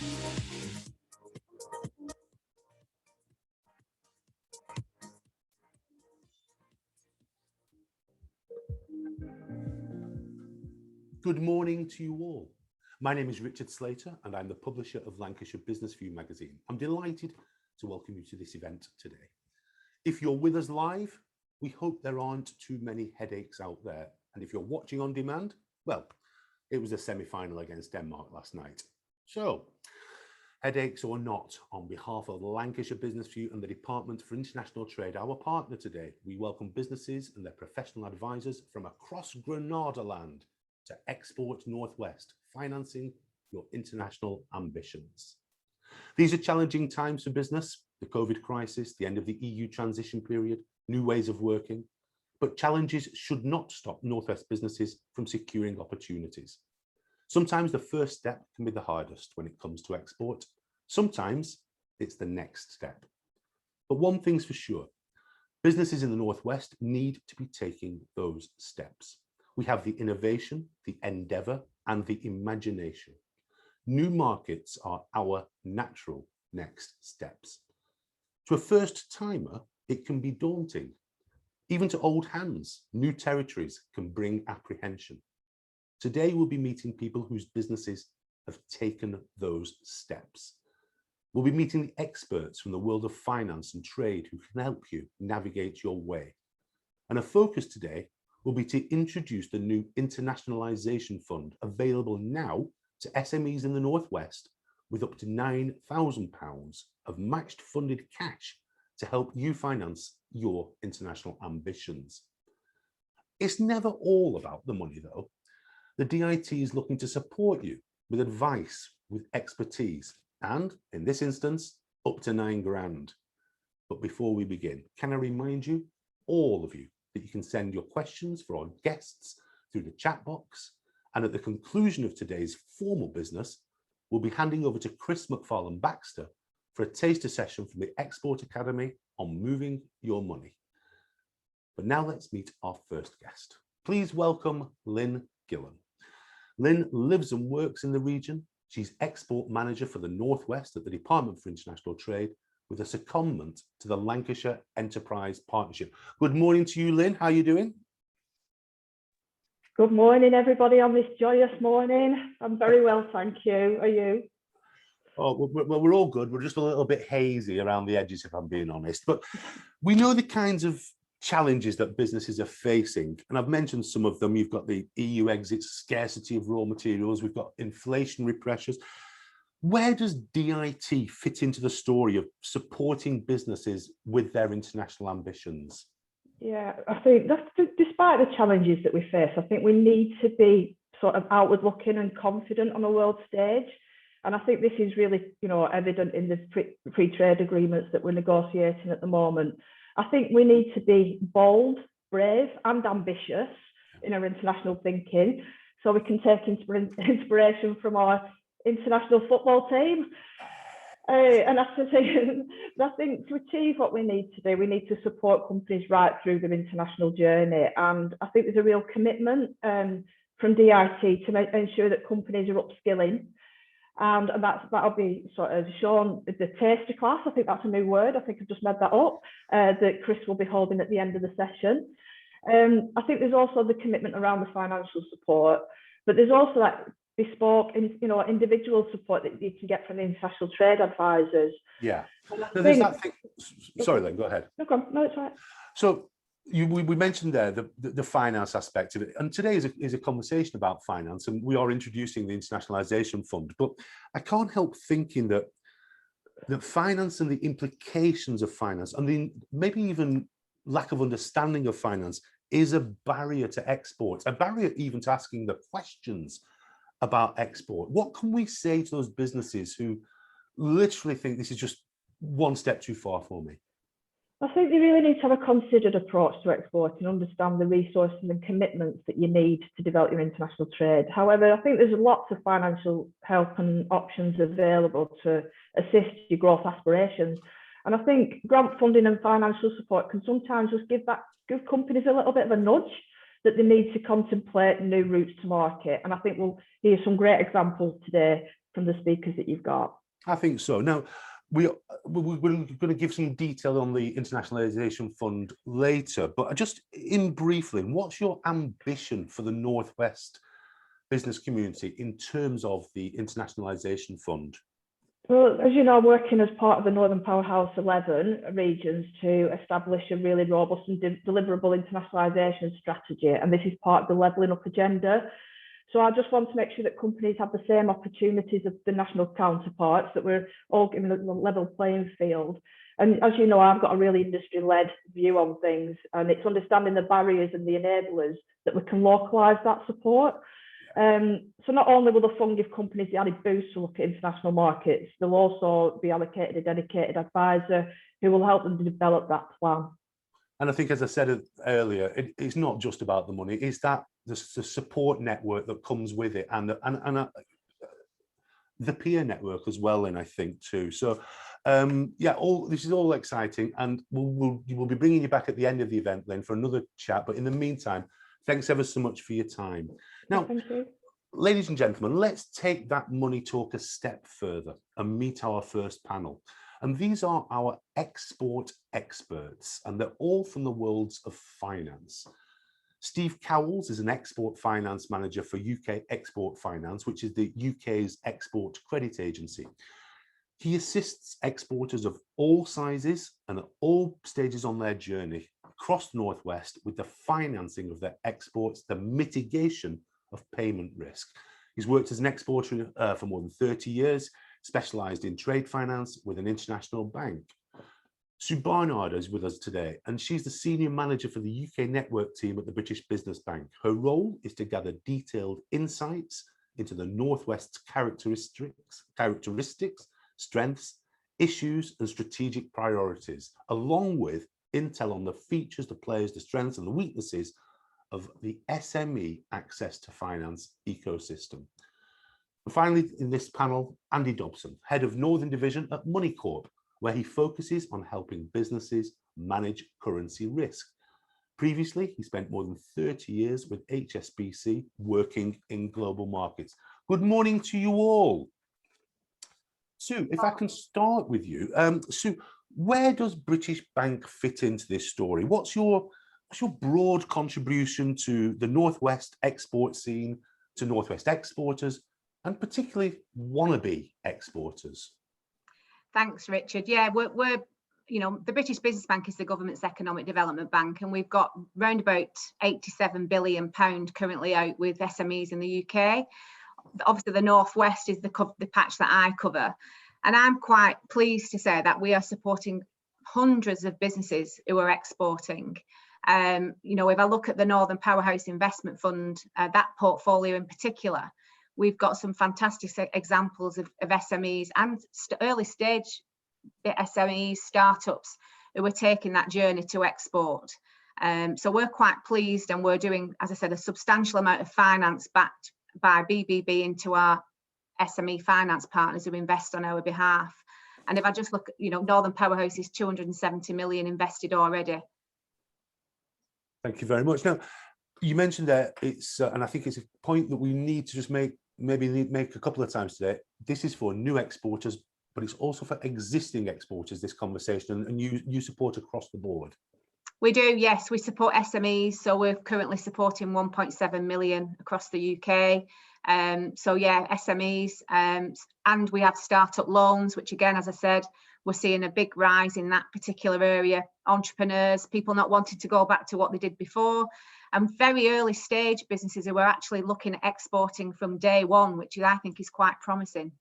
Good morning to you all. My name is Richard Slater and I'm the publisher of Lancashire Business View magazine. I'm delighted to welcome you to this event today. If you're with us live, we hope there aren't too many headaches out there. And if you're watching on demand, well, it was a semi-final against Denmark last night. So, headaches or not, on behalf of Lancashire Business View and the Department for International Trade, our partner today, we welcome businesses and their professional advisors from across Granada land to Export Northwest, financing your international ambitions. These are challenging times for business, the COVID crisis, the end of the EU transition period, new ways of working, but challenges should not stop Northwest businesses from securing opportunities. Sometimes the first step can be the hardest when it comes to export. Sometimes it's the next step. But one thing's for sure, businesses in the Northwest need to be taking those steps. We have the innovation, the endeavour, and the imagination. New markets are our natural next steps. To a first timer, it can be daunting. Even to old hands, new territories can bring apprehension. Today, we'll be meeting people whose businesses have taken those steps. We'll be meeting the experts from the world of finance and trade who can help you navigate your way. And a focus today will be to introduce the new Internationalisation Fund, available now to SMEs in the Northwest with up to £9,000 of matched funded cash to help you finance your international ambitions. It's never all about the money though. The DIT is looking to support you with advice, with expertise, and in this instance, up to £9,000. But before we begin, can I remind you, all of you, that you can send your questions for our guests through the chat box. And at the conclusion of today's formal business, we'll be handing over to Chris McFarlane-Baxter for a taster session from the Export Academy on moving your money. But now let's meet our first guest. Please welcome Lynne Gillen. Lynne lives and works in the region. She's export manager for the Northwest at the Department for International Trade, with a secondment to the Lancashire Enterprise Partnership. Good morning to you, Lynne. How are you doing? Good morning, everybody, on this joyous morning. I'm very well, thank you. Are you? Oh, well, we're all good. We're just a little bit hazy around the edges, if I'm being honest. But we know the kinds of challenges that businesses are facing. And I've mentioned some of them. You've got the EU exits, scarcity of raw materials. We've got inflationary pressures. Where does DIT fit into the story of supporting businesses with their international ambitions? Yeah, I think that's, despite the challenges that we face, I think we need to be sort of outward looking and confident on a world stage. And I think this is really, evident in the free trade agreements that we're negotiating at the moment. I think we need to be bold, brave and ambitious in our international thinking, so we can take inspiration from our international football team. And I think to achieve what we need to do, we need to support companies right through their international journey. And I think there's a real commitment from DIT to ensure that companies are upskilling. And that'll be sort of shown at the taster class. I think that's a new word. I think I've just made that up, that Chris will be holding at the end of the session. I think there's also the commitment around the financial support, but there's also that bespoke, individual support that you can get from the international trade advisors. Yeah. There's that thing. Sorry, Lynne, go ahead. No, it's right. So we mentioned there the finance aspect of it, and today is a conversation about finance, and we are introducing the Internationalisation Fund. But I can't help thinking that the finance and the implications of finance, and the maybe even lack of understanding of finance, is a barrier to export, a barrier even to asking the questions about export. What can we say to those businesses who literally think this is just one step too far for me? I think they really need to have a considered approach to export and understand the resources and commitments that you need to develop your international trade. However, I think there's lots of financial help and options available to assist your growth aspirations. And I think grant funding and financial support can sometimes just give companies a little bit of a nudge that they need to contemplate new routes to market. And I think we'll hear some great examples today from the speakers that you've got. I think so. Now, we're going to give some detail on the Internationalisation Fund later, but just in briefly, what's your ambition for the Northwest business community in terms of the Internationalisation Fund? Well, as you know, I'm working as part of the Northern Powerhouse 11 regions to establish a really robust and deliverable internationalisation strategy, and this is part of the levelling up agenda. So I just want to make sure that companies have the same opportunities of the national counterparts, that we're all given a level playing field. And as you know, I've got a really industry-led view on things, and it's understanding the barriers and the enablers that we can localise that support. So not only will the fund give companies the added boost to look at international markets, they'll also be allocated a dedicated advisor who will help them to develop that plan. And I think, as I said earlier, it's not just about the money, it's that the support network that comes with it, and the peer network as well, and I think too. So yeah, this is all exciting, and we'll be bringing you back at the end of the event, Lynne, for another chat. But in the meantime, thanks ever so much for your time. Now, thank you. Ladies and gentlemen, let's take that money talk a step further and meet our first panel. And these are our export experts, and they're all from the worlds of finance. Steve Cowles is an export finance manager for UK Export Finance, which is the UK's export credit agency. He assists exporters of all sizes and at all stages on their journey across the Northwest with the financing of their exports, the mitigation of payment risk. He's worked as an exporter for more than 30 years, specialised in trade finance with an international bank. Sue Barnard is with us today, and she's the senior manager for the UK network team at the British Business Bank. Her role is to gather detailed insights into the Northwest's characteristics, strengths, issues, and strategic priorities, along with intel on the features, the players, the strengths, and the weaknesses of the SME access to finance ecosystem. And finally, in this panel, Andy Dobson, head of Northern Division at Moneycorp, where he focuses on helping businesses manage currency risk. Previously, he spent more than 30 years with HSBC working in global markets. Good morning to you all. Sue, if I can start with you. Sue, where does British Bank fit into this story? What's your broad contribution to the Northwest export scene, to Northwest exporters, and particularly wannabe exporters? Thanks, Richard. Yeah, we're the British Business Bank is the government's economic development bank, and we've got around about £87 billion currently out with SMEs in the UK. Obviously, the Northwest is the patch that I cover, and I'm quite pleased to say that we are supporting hundreds of businesses who are exporting. If I look at the Northern Powerhouse Investment Fund, that portfolio in particular, we've got some fantastic examples of SMEs and early stage SMEs, startups who are taking that journey to export. So we're quite pleased, and we're doing, as I said, a substantial amount of finance backed by BBB into our SME finance partners who invest on our behalf. And if I just look, Northern Powerhouse is 270 million invested already. Thank you very much. Now, you mentioned that it's, and I think it's a point that we need to just make a couple of times today. This is for new exporters, but it's also for existing exporters, this conversation, and you support across the board. We do, yes. We support SMEs, so we're currently supporting 1.7 million across the UK. So yeah, SMEs, and we have startup loans, which again, as I said, we're seeing a big rise in that particular area. Entrepreneurs, people not wanting to go back to what they did before, and very early stage businesses who are actually looking at exporting from day one, which I think is quite promising.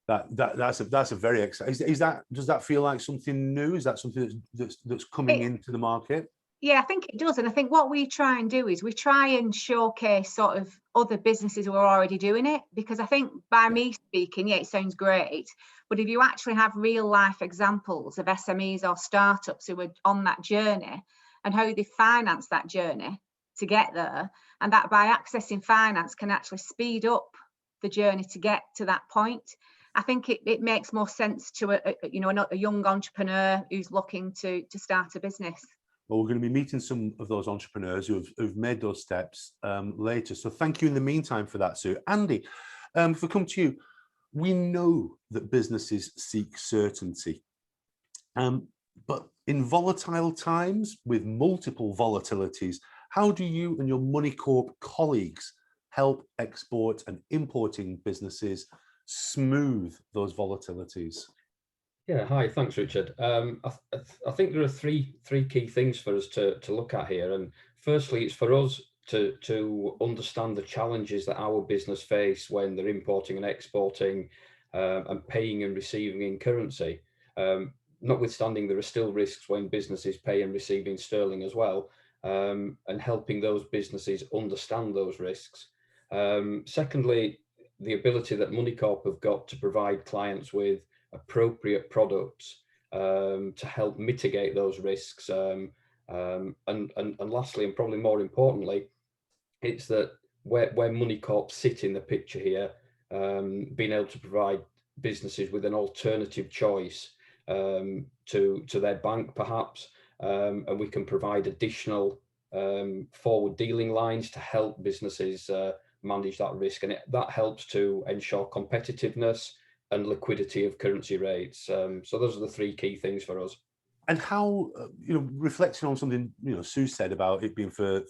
That's a very exciting. Does that feel like something new? Is that something that's coming into the market? Yeah, I think it does. And I think what we try and do is we try and showcase sort of other businesses who are already doing it, because I think by me speaking, yeah, it sounds great. But if you actually have real life examples of SMEs or startups who are on that journey and how they finance that journey to get there, and that by accessing finance can actually speed up the journey to get to that point, I think it makes more sense to a young entrepreneur who's looking to start a business. Well, we're going to be meeting some of those entrepreneurs who've made those steps later. So thank you in the meantime for that, Sue. Andy, if we come to you, We know that businesses seek certainty, but in volatile times with multiple volatilities, how do you and your Moneycorp colleagues help export and importing businesses smooth those volatilities? Yeah, hi, thanks, Richard. I think there are three key things for us to look at here. And firstly, it's for us to understand the challenges that our business face when they're importing and exporting and paying and receiving in currency. Notwithstanding, there are still risks when businesses pay and receive in sterling as well, and helping those businesses understand those risks. Secondly, the ability that Moneycorp have got to provide clients with appropriate products to help mitigate those risks. And lastly, and probably more importantly, it's that where Moneycorp sit in the picture here, being able to provide businesses with an alternative choice to their bank, perhaps, and we can provide additional forward dealing lines to help businesses manage that risk, and that helps to ensure competitiveness and liquidity of currency rates. So those are the three key things for us. And how, reflecting on something, Sue said about it being for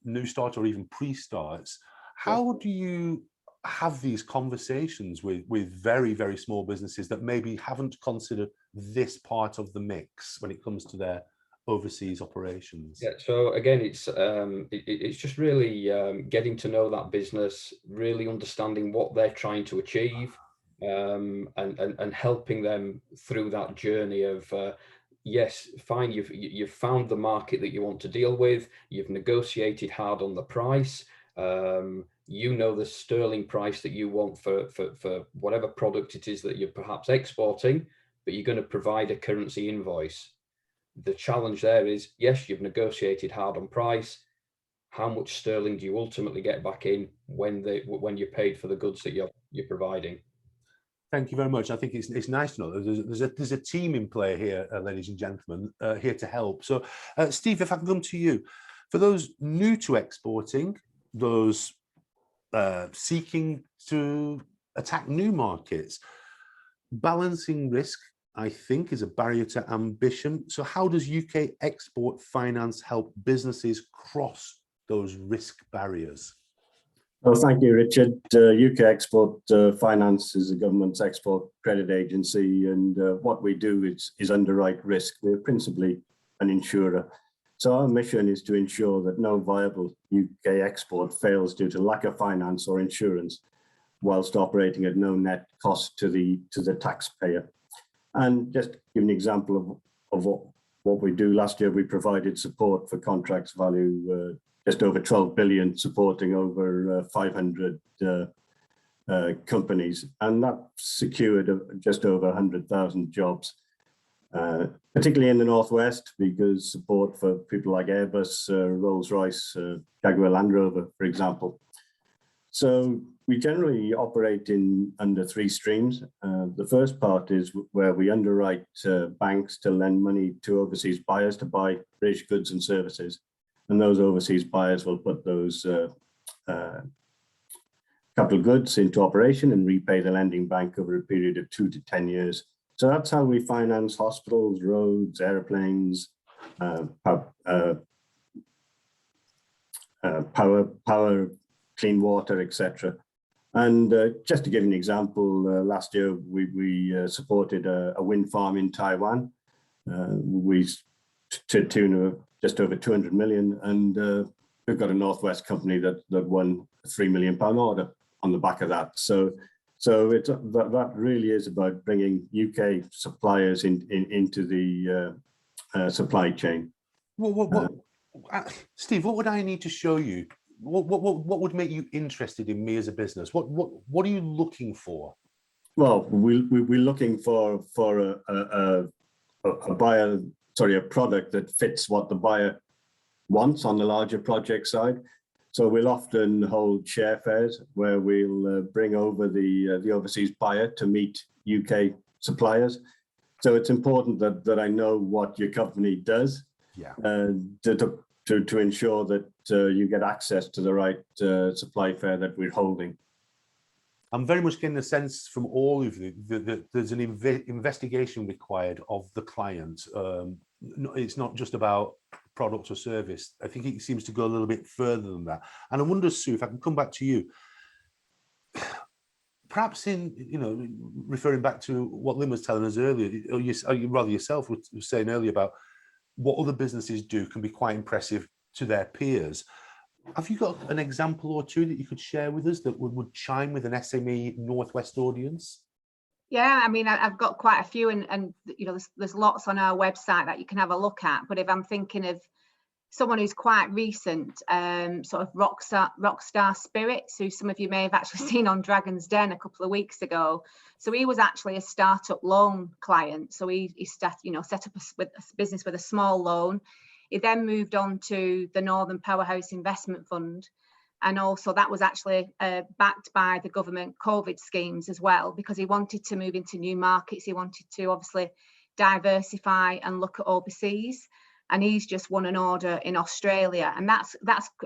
new starts or even pre-starts, how do you have these conversations with very, very small businesses that maybe haven't considered this part of the mix when it comes to their overseas operations? Yeah, so again, it's just really getting to know that business, really understanding what they're trying to achieve, and helping them through that journey of yes, fine, you've found the market that you want to deal with, you've negotiated hard on the price, the sterling price that you want for whatever product it is that you're perhaps exporting, but you're going to provide a currency invoice. The challenge there is, yes, you've negotiated hard on price. How much sterling do you ultimately get back in when you're paid for the goods that you're providing? Thank you very much. I think it's nice to know that there's a team in play here, ladies and gentlemen, here to help. So, Steve, if I can come to you, for those new to exporting, those seeking to attack new markets, balancing risk, I think, is a barrier to ambition. So how does UK export finance help businesses cross those risk barriers? Well, thank you, Richard. UK Export Finance is a government's export credit agency, and what we do is underwrite risk. We're principally an insurer. So our mission is to ensure that no viable UK export fails due to lack of finance or insurance, whilst operating at no net cost to the taxpayer. And just to give an example of what we do, last year we provided support for contracts value just over 12 billion, supporting over 500 companies, and that secured just over 100,000 jobs, particularly in the Northwest, because support for people like Airbus, Rolls-Royce, Jaguar Land Rover, for example. So we generally operate under three streams. The first part is where we underwrite banks to lend money to overseas buyers to buy British goods and services. And those overseas buyers will put those capital goods into operation and repay the lending bank over a period of 2 to 10 years. So that's how we finance hospitals, roads, airplanes, power, clean water, etc. And just to give an example, last year we supported a wind farm in Taiwan. To tune of just over 200 million, and we've got a Northwest company that won a £3 million order on the back of that. So that really is about bringing UK suppliers into the supply chain. Steve, what would I need to show you? What would make you interested in me as a business? What are you looking for? Well, we're looking for a buyer. Sorry, a product that fits what the buyer wants on the larger project side. So we'll often hold share fairs where we'll bring over the overseas buyer to meet UK suppliers. So it's important that I know what your company does, to ensure that you get access to the right supply fair that we're holding. I'm very much getting a sense from all of you that there's an investigation required of the client. It's not just about product or service. I think it seems to go a little bit further than that. And I wonder, Sue, if I can come back to you, perhaps in, referring back to what Lynne was telling us earlier, or rather yourself was saying earlier about what other businesses do can be quite impressive to their peers. Have you got an example or two that you could share with us that would chime with an SME Northwest audience? Yeah, I mean, I've got quite a few, and there's lots on our website that you can have a look at. But if I'm thinking of someone who's quite recent, sort of rock star spirits, who some of you may have actually seen on Dragon's Den a couple of weeks ago. So he was actually a startup loan client. So he set up a business with a small loan. He then moved on to the Northern Powerhouse Investment Fund. And also that was actually backed by the government COVID schemes as well, because he wanted to move into new markets. He wanted to obviously diversify and look at overseas. And he's just won an order in Australia. And that's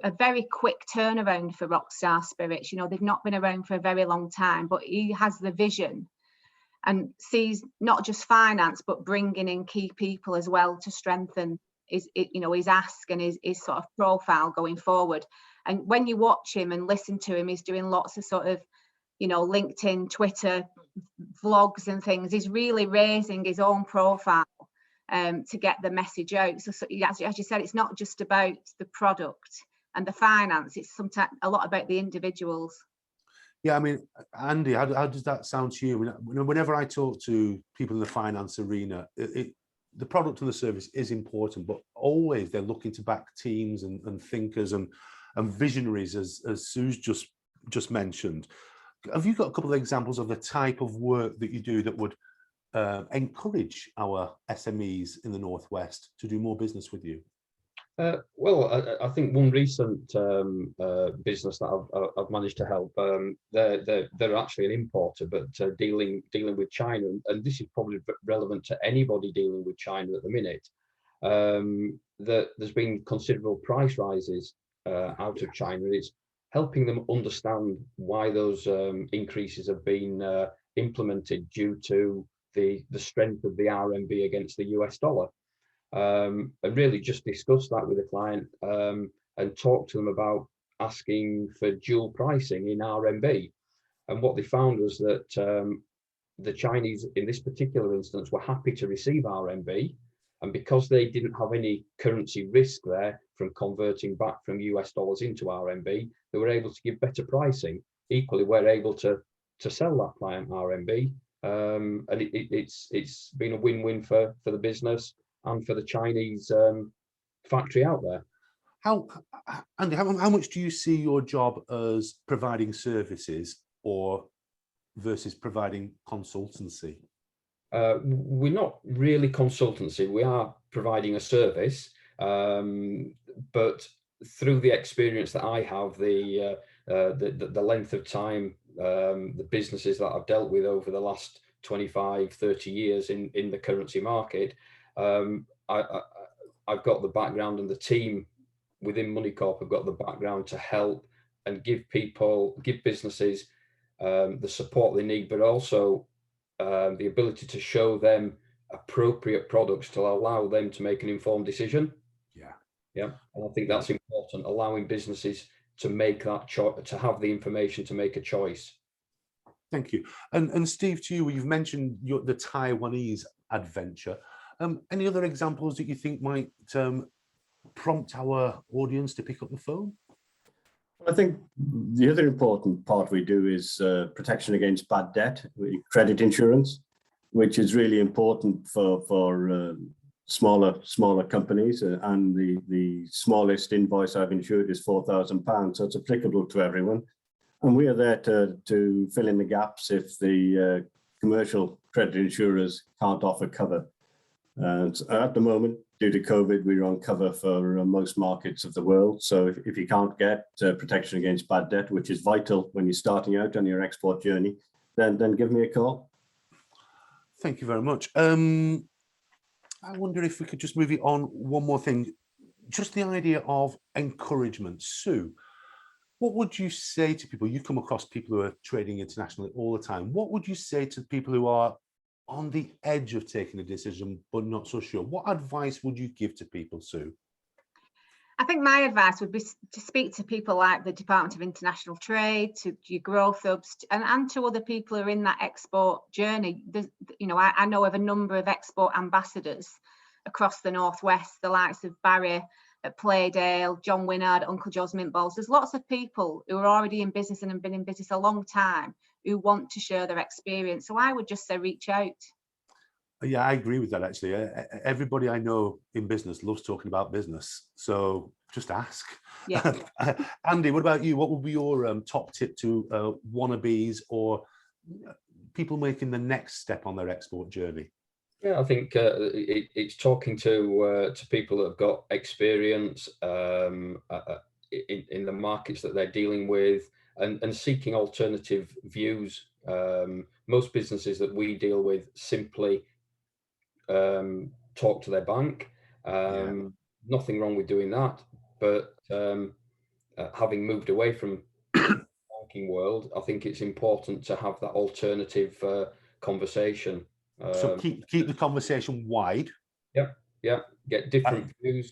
a very quick turnaround for Rockstar Spirits. They've not been around for a very long time, but he has the vision and sees not just finance, but bringing in key people as well to strengthen his ask and his sort of profile going forward. And when you watch him and listen to him, he's doing lots of sort of, LinkedIn, Twitter, vlogs and things. He's really raising his own profile to get the message out. So as you said, it's not just about the product and the finance. It's sometimes a lot about the individuals. Yeah, I mean, Andy, how does that sound to you? Whenever I talk to people in the finance arena, the product and the service is important, but always they're looking to back teams and thinkers and visionaries, as Sue's just mentioned. Have you got a couple of examples of the type of work that you do that would encourage our SMEs in the Northwest to do more business with you? Well, I think one recent business that I've managed to help, they're actually an importer, but dealing with China, and this is probably relevant to anybody dealing with China at the minute. That there's been considerable price rises out of China. It's helping them understand why those increases have been implemented due to the strength of the RMB against the US dollar. And really just discuss that with the client and talk to them about asking for dual pricing in RMB. And what they found was that the Chinese, in this particular instance, were happy to receive RMB. And because they didn't have any currency risk there from converting back from US dollars into RMB, they were able to give better pricing. Equally, we're able to sell that client RMB. And it's been a win-win for the business and for the Chinese factory out there. Andy, how much do you see your job as providing services versus providing consultancy? We're not really consultancy. We are providing a service, but through the experience that I have, the length of time, the businesses that I've dealt with over the last 25, 30 years in the currency market, I've got the background, and the team within Moneycorp have got the background to help and give businesses the support they need, but also the ability to show them appropriate products to allow them to make an informed decision. Yeah. And I think that's important, allowing businesses to make that choice, to have the information to make a choice. Thank you. And Steve, to you, you've mentioned the Taiwanese adventure. Any other examples that you think might prompt our audience to pick up the phone? I think the other important part we do is protection against bad debt, credit insurance, which is really important for smaller companies. And the smallest invoice I've insured is £4,000, so it's applicable to everyone. And we are there to fill in the gaps if the commercial credit insurers can't offer cover. And at the moment, due to COVID, we're on cover for most markets of the world. So if you can't get protection against bad debt, which is vital when you're starting out on your export journey, then give me a call. Thank you very much. I wonder if we could just move it on one more thing. Just the idea of encouragement. Sue, What would you say to people? You come across people who are trading internationally all the time. What would you say to people who are on the edge of taking a decision but not so sure? What advice would you give to people, Sue? I think my advice would be to speak to people like the Department of International Trade, to your growth hubs, and to other people who are in that export journey. I know of a number of export ambassadors across the Northwest, the likes of Barry at Playdale, John Wynnard, Uncle Joe's Mint Balls. There's lots of people who are already in business and have been in business a long time who want to share their experience. So I would just say reach out. Yeah, I agree with that, actually. Everybody I know in business loves talking about business. So just ask. Yeah. Andy, what about you? What would be your top tip to wannabes or people making the next step on their export journey? Yeah, I think it's talking to people that have got experience in the markets that they're dealing with, and seeking alternative views. Most businesses that we deal with simply talk to their bank. Nothing wrong with doing that, but having moved away from the banking world, I think it's important to have that alternative conversation. So keep the conversation wide. Yeah. Get different views,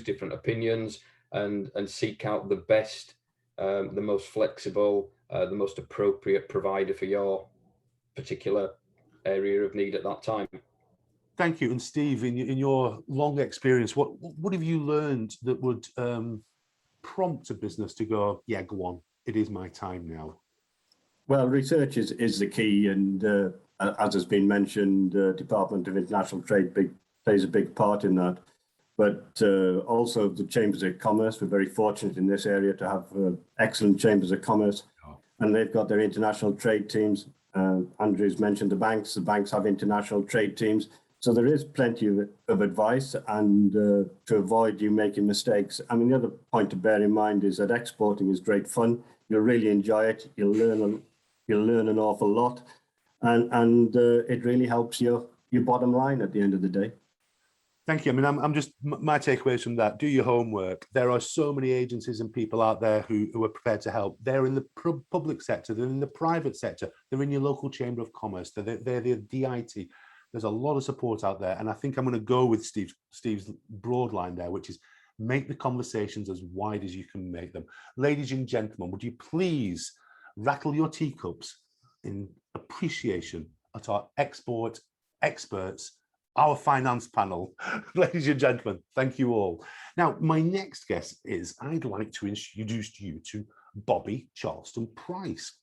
different opinions, and seek out the best, the most flexible, the most appropriate provider for your particular area of need at that time. Thank you. And Steve, in your long experience, what have you learned that would prompt a business to go, yeah, go on, it is my time now? Well, research is the key, and as has been mentioned, Department of International Trade plays a big part in that. But also the Chambers of Commerce, we're very fortunate in this area to have excellent Chambers of Commerce, and they've got their international trade teams. Andrew's mentioned the banks have international trade teams. So there is plenty of advice, and to avoid you making mistakes. I mean, the other point to bear in mind is that exporting is great fun. You'll really enjoy it. You'll learn an awful lot, and it really helps your bottom line at the end of the day. Thank you. I mean, I'm just, my takeaways from that: do your homework. There are so many agencies and people out there who are prepared to help. They're in the public sector, they're in the private sector, they're in your local Chamber of Commerce, they're the DIT. There's a lot of support out there. And I think I'm going to go with Steve's broad line there, which is make the conversations as wide as you can make them. Ladies and gentlemen, would you please rattle your teacups in appreciation at our export experts, our finance panel. Ladies and gentlemen, thank you all. Now, my next guest is, I'd like to introduce you to Bobby Charleston Price.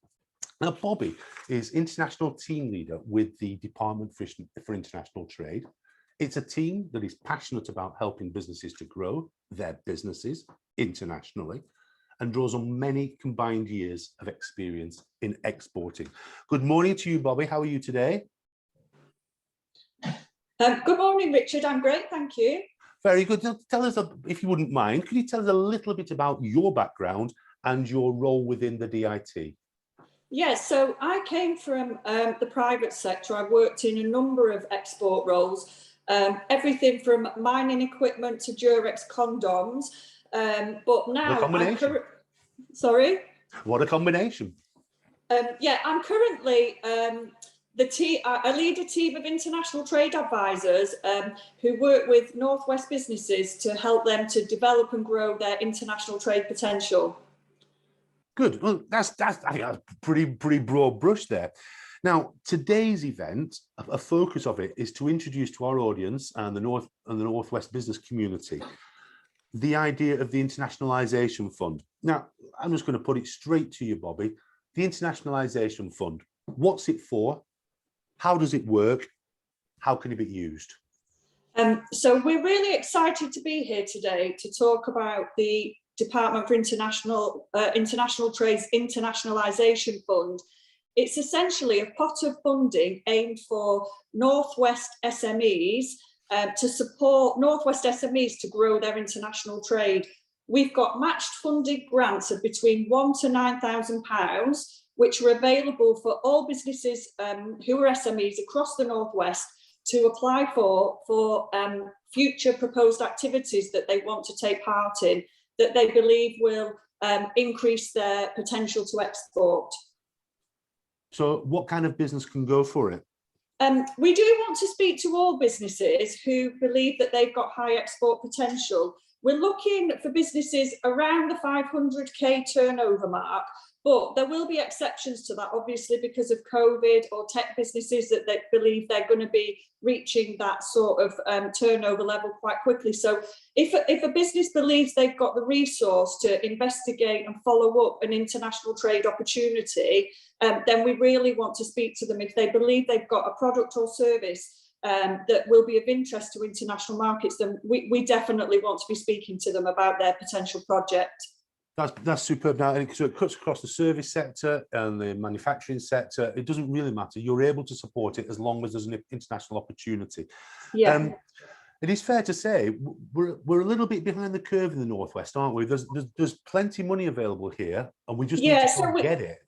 Now, Bobby is international team leader with the Department for International Trade. It's a team that is passionate about helping businesses to grow their businesses internationally and draws on many combined years of experience in exporting. Good morning to you, Bobby. How are you today? Good morning, Richard. I'm great, thank you. Very good. Now, tell us, if you wouldn't mind, could you tell us a little bit about your background and your role within the DIT? Yes, so I came from the private sector. I worked in a number of export roles, everything from mining equipment to Durex condoms. But now, sorry? What a combination. Yeah, I'm currently I lead a team of international trade advisors who work with Northwest businesses to help them to develop and grow their international trade potential. Good. Well, I think that's pretty broad brush there. Now, today's event, a focus of it is to introduce to our audience and the Northwest business community the idea of the Internationalisation Fund. Now, I'm just going to put it straight to you, Bobby. The Internationalisation Fund, what's it for? How does it work? How can it be used? So we're really excited to be here today to talk about the Department for International Trade's Internationalisation Fund. It's essentially a pot of funding aimed for Northwest SMEs to support Northwest SMEs to grow their international trade. We've got matched funded grants of between £1,000 to £9,000, which are available for all businesses who are SMEs across the Northwest to apply for future proposed activities that they want to take part in, that they believe will increase their potential to export. So what kind of business can go for it? We do want to speak to all businesses who believe that they've got high export potential. We're looking for businesses around the 500k turnover mark, but there will be exceptions to that, obviously, because of COVID, or tech businesses that they believe they're going to be reaching that sort of turnover level quite quickly. So if a business believes they've got the resource to investigate and follow up an international trade opportunity, then we really want to speak to them. If they believe they've got a product or service that will be of interest to international markets, then we definitely want to be speaking to them about their potential project. That's superb. Now, so it cuts across the service sector and the manufacturing sector. It doesn't really matter. You're able to support it as long as there's an international opportunity. Yeah. It is fair to say we're a little bit behind the curve in the Northwest, aren't we? There's plenty of money available here, and we just need to get it.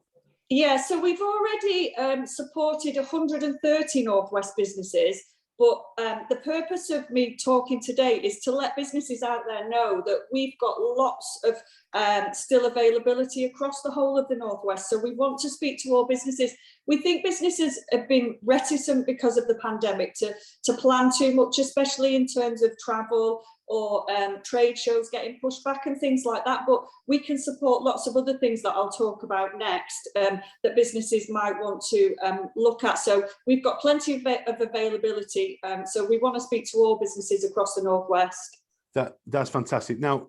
Yeah, so we've already supported 130 Northwest businesses, but the purpose of me talking today is to let businesses out there know that we've got lots of still availability across the whole of the Northwest. So we want to speak to all businesses. We think businesses have been reticent because of the pandemic to plan too much, especially in terms of travel or trade shows getting pushed back and things like that. But we can support lots of other things that I'll talk about next that businesses might want to look at. So we've got plenty of availability. So we want to speak to all businesses across the Northwest. That's fantastic. Now,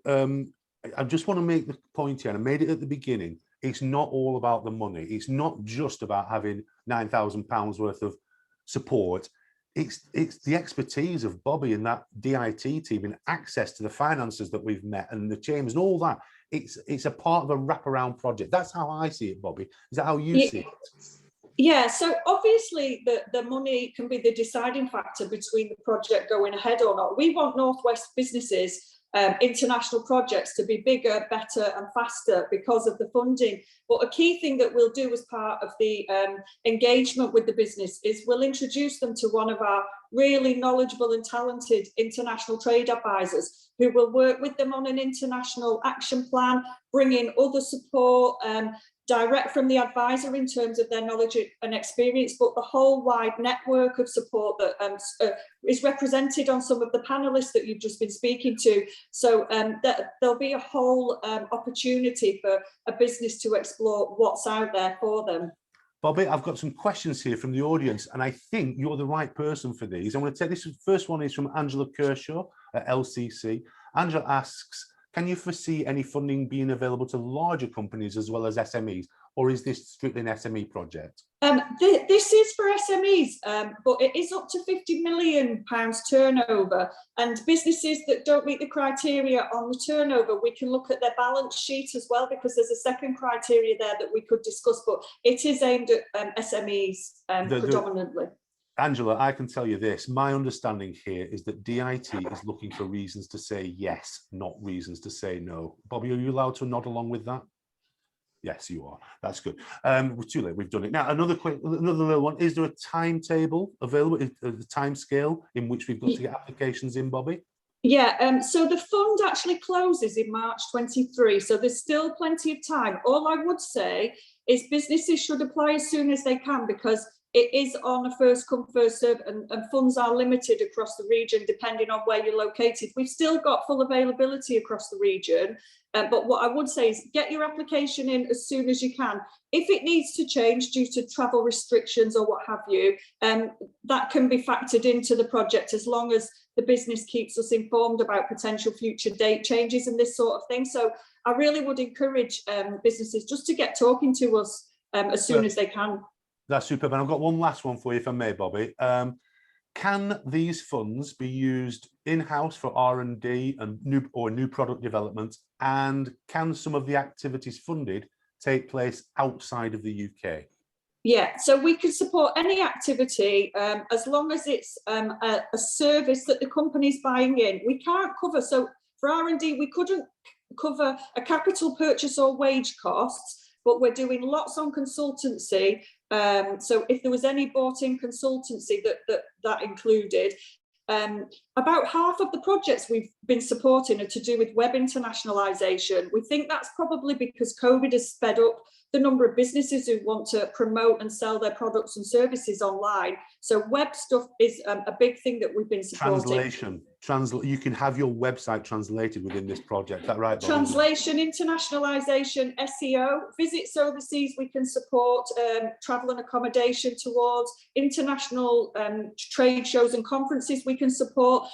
I just want to make the point here, and I made it at the beginning. It's not all about the money. It's not just about having £9,000 worth of support. It's the expertise of Bobby and that DIT team and access to the finances that we've met and the chambers and all that. It's a part of a wraparound project. That's how I see it, Bobby. Is that how you see it? Yeah, so obviously the money can be the deciding factor between the project going ahead or not. We want Northwest businesses, international projects to be bigger, better and faster because of the funding. But a key thing that we'll do as part of the engagement with the business is we'll introduce them to one of our really knowledgeable and talented international trade advisors who will work with them on an international action plan, bring in other support, direct from the advisor in terms of their knowledge and experience, but the whole wide network of support that is represented on some of the panelists that you've just been speaking to. So there'll be a whole opportunity for a business to explore what's out there for them. Bobby, I've got some questions here from the audience, and I think you're the right person for these. I'm going to take this. First one is from Angela Kershaw at LCC. Angela asks, can you foresee any funding being available to larger companies as well as SMEs, or is this strictly an SME project? This is for SMEs, but it is up to £50 million turnover, and businesses that don't meet the criteria on the turnover, we can look at their balance sheet as well, because there's a second criteria there that we could discuss, but it is aimed at SMEs predominantly. Angela, I can tell you this, my understanding here is that DIT is looking for reasons to say yes, not reasons to say no. Bobby, are you allowed to nod along with that? Yes, you are. That's good. We're too late. We've done it. Now, another little one. Is there a timetable available, the time scale in which we've got to get applications in, Bobby? Yeah, so the fund actually closes in March 23, so there's still plenty of time. All I would say is businesses should apply as soon as they can, because it is on a first come, first serve, and funds are limited across the region depending on where you're located. We've still got full availability across the region, but what I would say is get your application in as soon as you can. If it needs to change due to travel restrictions or what have you, that can be factored into the project as long as the business keeps us informed about potential future date changes and this sort of thing. So I really would encourage businesses just to get talking to us as soon as they can. That's superb. And I've got one last one for you, if I may, Bobby. Can these funds be used in-house for R&D and new product development? And can some of the activities funded take place outside of the UK? Yeah, so we can support any activity as long as it's a service that the company's buying in. We can't cover, so for R&D, we couldn't cover a capital purchase or wage costs, but we're doing lots on consultancy. So if there was any bought-in consultancy that included, About half of the projects we've been supporting are to do with web internationalisation. We think that's probably because COVID has sped up the number of businesses who want to promote and sell their products and services online. So web stuff is a big thing that we've been supporting. Translation. You can have your website translated within this project. Is that right, Bobby? Translation, internationalisation, SEO, visits overseas we can support, travel and accommodation towards, international trade shows and conferences we can support,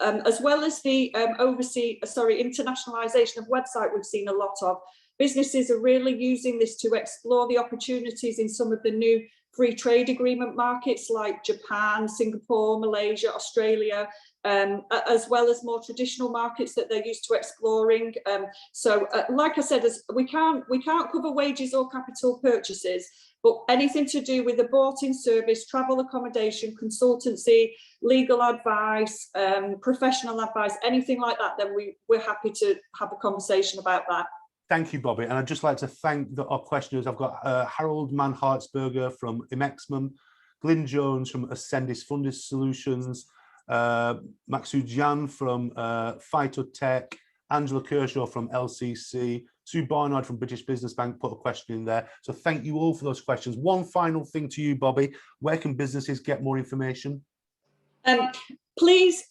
as well as the internationalisation of website we've seen a lot of. Businesses are really using this to explore the opportunities in some of the new free trade agreement markets like Japan, Singapore, Malaysia, Australia, as well as more traditional markets that they're used to exploring. Like I said, we can't cover wages or capital purchases, but anything to do with the bought-in service, travel accommodation, consultancy, legal advice, professional advice, anything like that, then we're happy to have a conversation about that. Thank you, Bobby. And I'd just like to thank our questioners. I've got Harold Manhartsberger from Imexman, Glyn Jones from Ascendis Fundis Solutions, Maksud Jan from Phytotech, Angela Kershaw from LCC, Sue Barnard from British Business Bank put a question in there. So thank you all for those questions. One final thing to you, Bobby. Where can businesses get more information? Please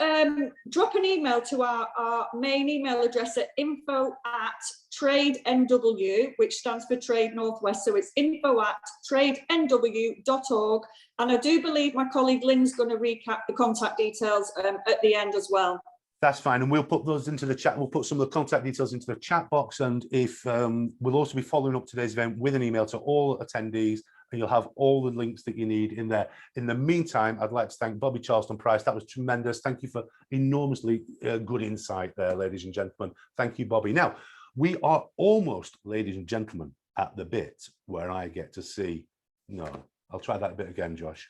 drop an email to our main email address at info@tradenw, which stands for Trade Northwest. So it's info@tradenw.org. And I do believe my colleague Lynne's going to recap the contact details at the end as well. That's fine. And we'll put those into the chat. We'll put some of the contact details into the chat box. And if we'll also be following up today's event with an email to all attendees, and you'll have all the links that you need in there. In the meantime, I'd like to thank Bobby Charleston-Price. That was tremendous. Thank you for enormously good insight there, ladies and gentlemen. Thank you, Bobby. Now, we are almost, ladies and gentlemen, at the bit where I get to see, no, I'll try that bit again, Josh.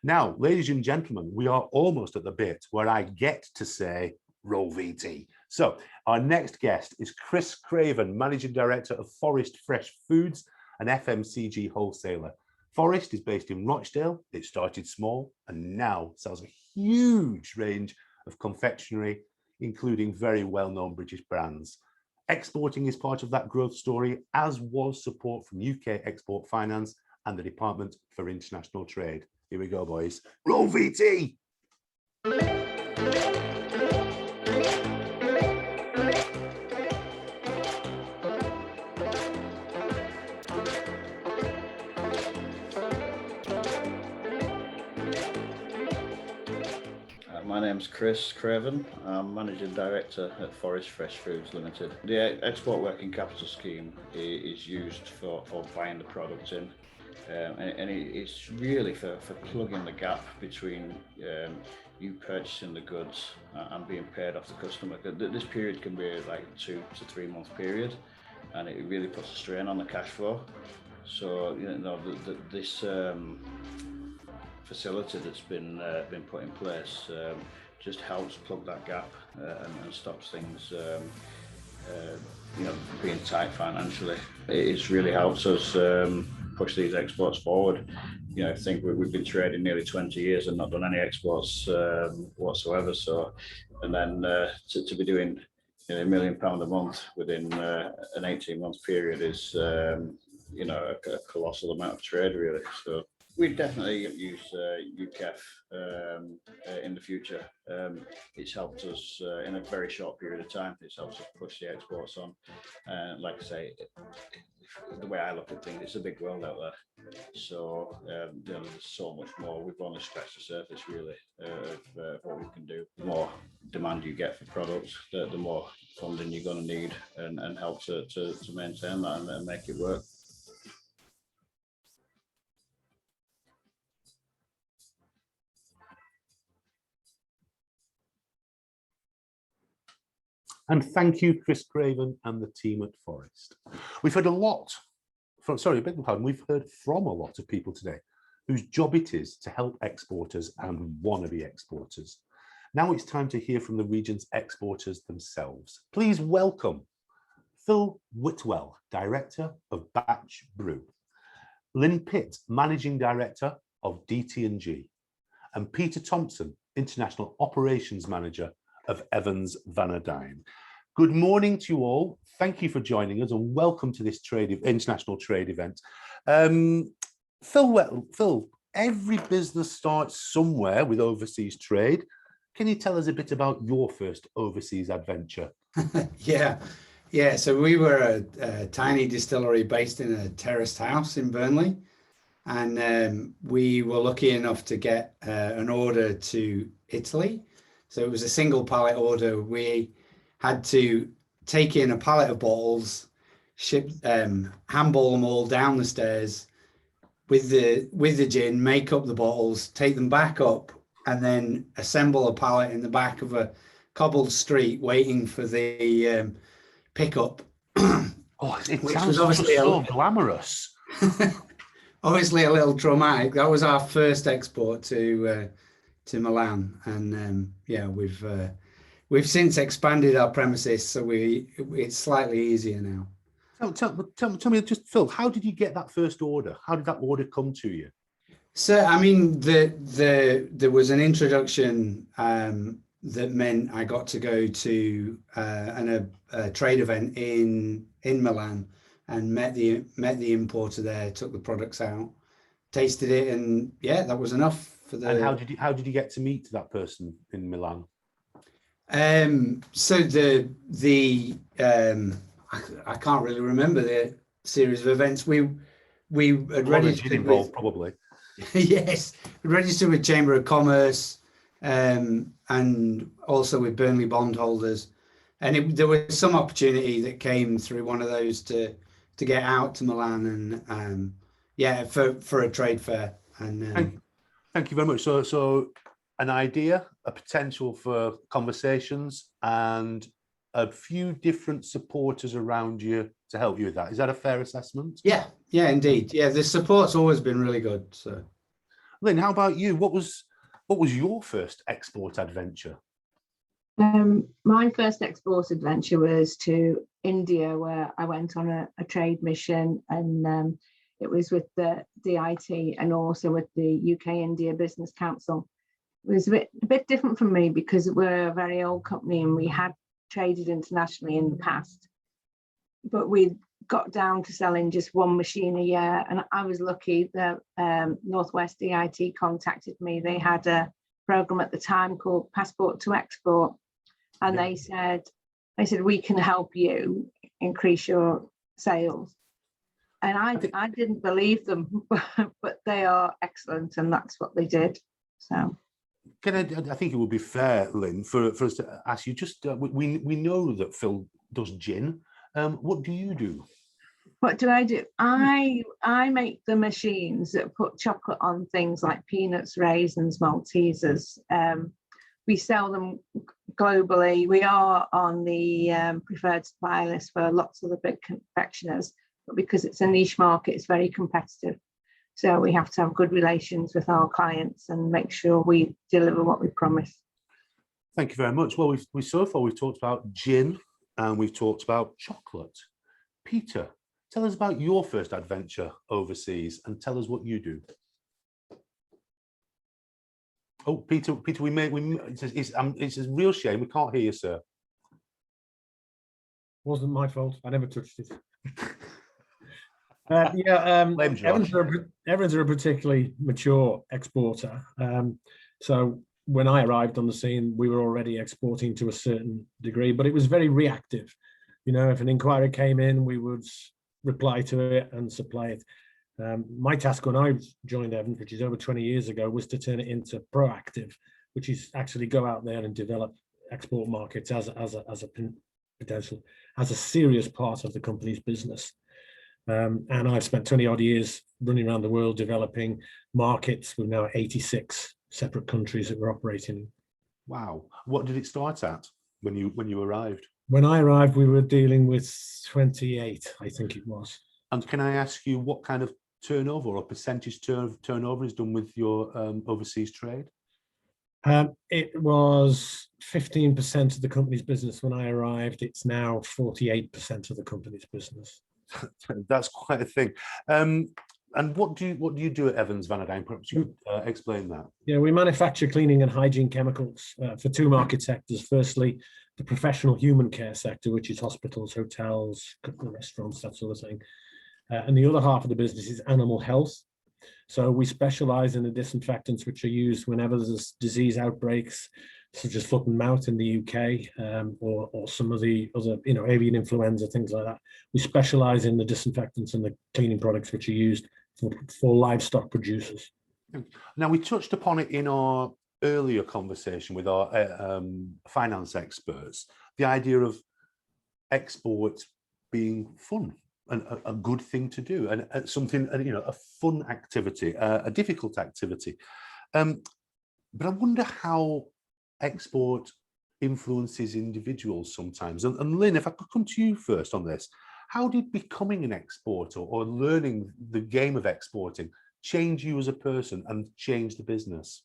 Now, ladies and gentlemen, we are almost at the bit where I get to say, roll VT. So our next guest is Chris Craven, Managing Director of Forest Fresh Foods, an FMCG wholesaler. Forest is based in Rochdale. It started small and now sells a huge range of confectionery, including very well-known British brands. Exporting is part of that growth story, as was support from UK Export Finance and the Department for International Trade. Here we go, boys. Roll VT! My name's Chris Craven. I'm Managing Director at Forest Fresh Foods Limited. The Export Working Capital Scheme is used for buying the product in, and it's really for plugging the gap between you purchasing the goods and being paid off the customer. This period can be like a 2 to 3 month period, and it really puts a strain on the cash flow. So this facility that's been put in place just helps plug that gap and stops things being tight financially. It's really helps us push these exports forward. I think we've been trading nearly 20 years and not done any exports whatsoever. So, and then to be doing £1 million a month within an 18-month period is a colossal amount of trade, really. So we'd definitely use UKEF in the future. It's helped us in a very short period of time. It's helped us push the exports on. Like I say, the way I look at things, it's a big world out there. So there's so much more. We've only scratched the surface, really, of what we can do. The more demand you get for products, the more funding you're going to need, and help to maintain that and make it work. And thank you, Chris Craven and the team at Forest. We've heard a lot from, we've heard from a lot of people today whose job it is to help exporters and wannabe exporters. Now it's time to hear from the region's exporters themselves. Please welcome Phil Whitwell, Director of Batch Brew, Lynne Pitt, Managing Director of DT&G, and Peter Thompson, International Operations Manager of Evans Vanadine. Good morning to you all. Thank you for joining us and welcome to this international trade event. Phil, every business starts somewhere with overseas trade. Can you tell us a bit about your first overseas adventure? Yeah. So we were a tiny distillery based in a terraced house in Burnley, and we were lucky enough to get an order to Italy. So it was a single pallet order. We had to take in a pallet of bottles, handball them all down the stairs with the gin, make up the bottles, take them back up, and then assemble a pallet in the back of a cobbled street, waiting for the pickup. It sounds obviously so glamorous. Obviously a little traumatic. That was our first export to Milan, and we've since expanded our premises, so it's slightly easier now. Tell me, just Phil, how did you get that first order? How did that order come to you? So, I mean, there was an introduction that meant I got to go to a trade event in Milan and met the importer there, took the products out, tasted it, and yeah, that was enough for the. And how did you get to meet that person in Milan? So I can't really remember the series of events. We had registered involved, probably. Yes, registered with Chamber of Commerce, and also with Burnley bondholders, and there was some opportunity that came through one of those to get out to Milan and for a trade fair. And thank you very much. So an idea, a potential for conversations, and a few different supporters around you to help you with that. Is that a fair assessment? Yeah, indeed. Yeah, the support's always been really good. So, Lynne, how about you? What was your first export adventure? My first export adventure was to India, where I went on a trade mission, and it was with the DIT and also with the UK India Business Council. It was a bit different from me because we're a very old company and we had traded internationally in the past, but we got down to selling just one machine a year, and I was lucky that Northwest DIT contacted me. They had a program at the time called Passport to Export, and they said we can help you increase your sales. And I didn't believe them, but they are excellent, and that's what they did. So. I think it would be fair, Lynne, for us to ask you, just we know that Phil does gin. What do you do? What do? I make the machines that put chocolate on things like peanuts, raisins, Maltesers. We sell them globally. We are on the preferred supplier list for lots of the big confectioners, but because it's a niche market, it's very competitive. So we have to have good relations with our clients and make sure we deliver what we promise. Thank you very much. Well, we've talked about gin and we've talked about chocolate. Peter, tell us about your first adventure overseas and tell us what you do. Oh, Peter, it's a real shame we can't hear you, sir. Wasn't my fault. I never touched it. Evans are a particularly mature exporter. So when I arrived on the scene, we were already exporting to a certain degree, but it was very reactive. You know, if an inquiry came in, we would reply to it and supply it. My task when I joined Evans, which is over 20 years ago, was to turn it into proactive, which is actually go out there and develop export markets as a potential, as a serious part of the company's business. And I've spent 20 odd years running around the world developing markets with now 86 separate countries that we're operating in. Wow. What did it start at when you arrived? When I arrived, we were dealing with 28, I think it was. And can I ask you what kind of turnover or percentage turnover is done with your overseas trade? It was 15% of the company's business when I arrived. It's now 48% of the company's business. That's quite a thing. And what do you do at Evans Van Dyne? Perhaps you could explain that. Yeah, we manufacture cleaning and hygiene chemicals for two market sectors. Firstly, the professional human care sector, which is hospitals, hotels, restaurants, that sort of thing. And the other half of the business is animal health. So we specialize in the disinfectants which are used whenever there's disease outbreaks, such as foot and mouth in the UK, or some of the other, avian influenza, things like that. We specialize in the disinfectants and the cleaning products which are used for livestock producers. Now, we touched upon it in our earlier conversation with our finance experts, the idea of export being fun and a good thing to do, and something, a fun activity, a difficult activity. But I wonder how export influences individuals sometimes. And Lynne, if I could come to you first on this, how did becoming an exporter or learning the game of exporting change you as a person and change the business?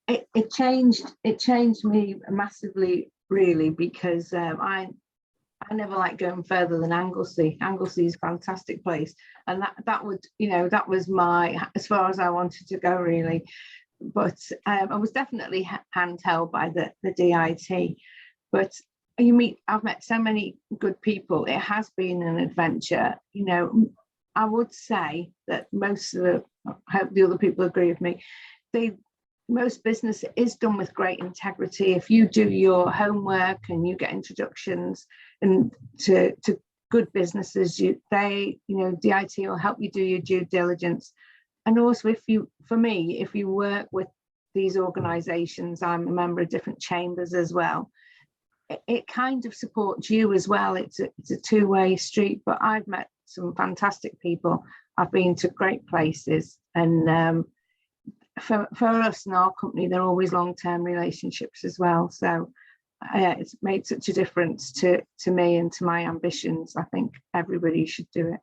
It changed me massively, really, because I never liked going further than Anglesey. Anglesey is a fantastic place, and that was my, as far as I wanted to go, really. But I was definitely handheld by the DIT. But I've met so many good people. It has been an adventure. I would say that most of I hope the other people agree with me, most business is done with great integrity. If you do your homework and you get introductions and to good businesses, DIT will help you do your due diligence. And also, if you work with these organisations, I'm a member of different chambers as well, it kind of supports you as well. It's a two-way street. But I've met some fantastic people. I've been to great places, and for us in our company, they're always long-term relationships as well. So it's made such a difference to me and to my ambitions. I think everybody should do it.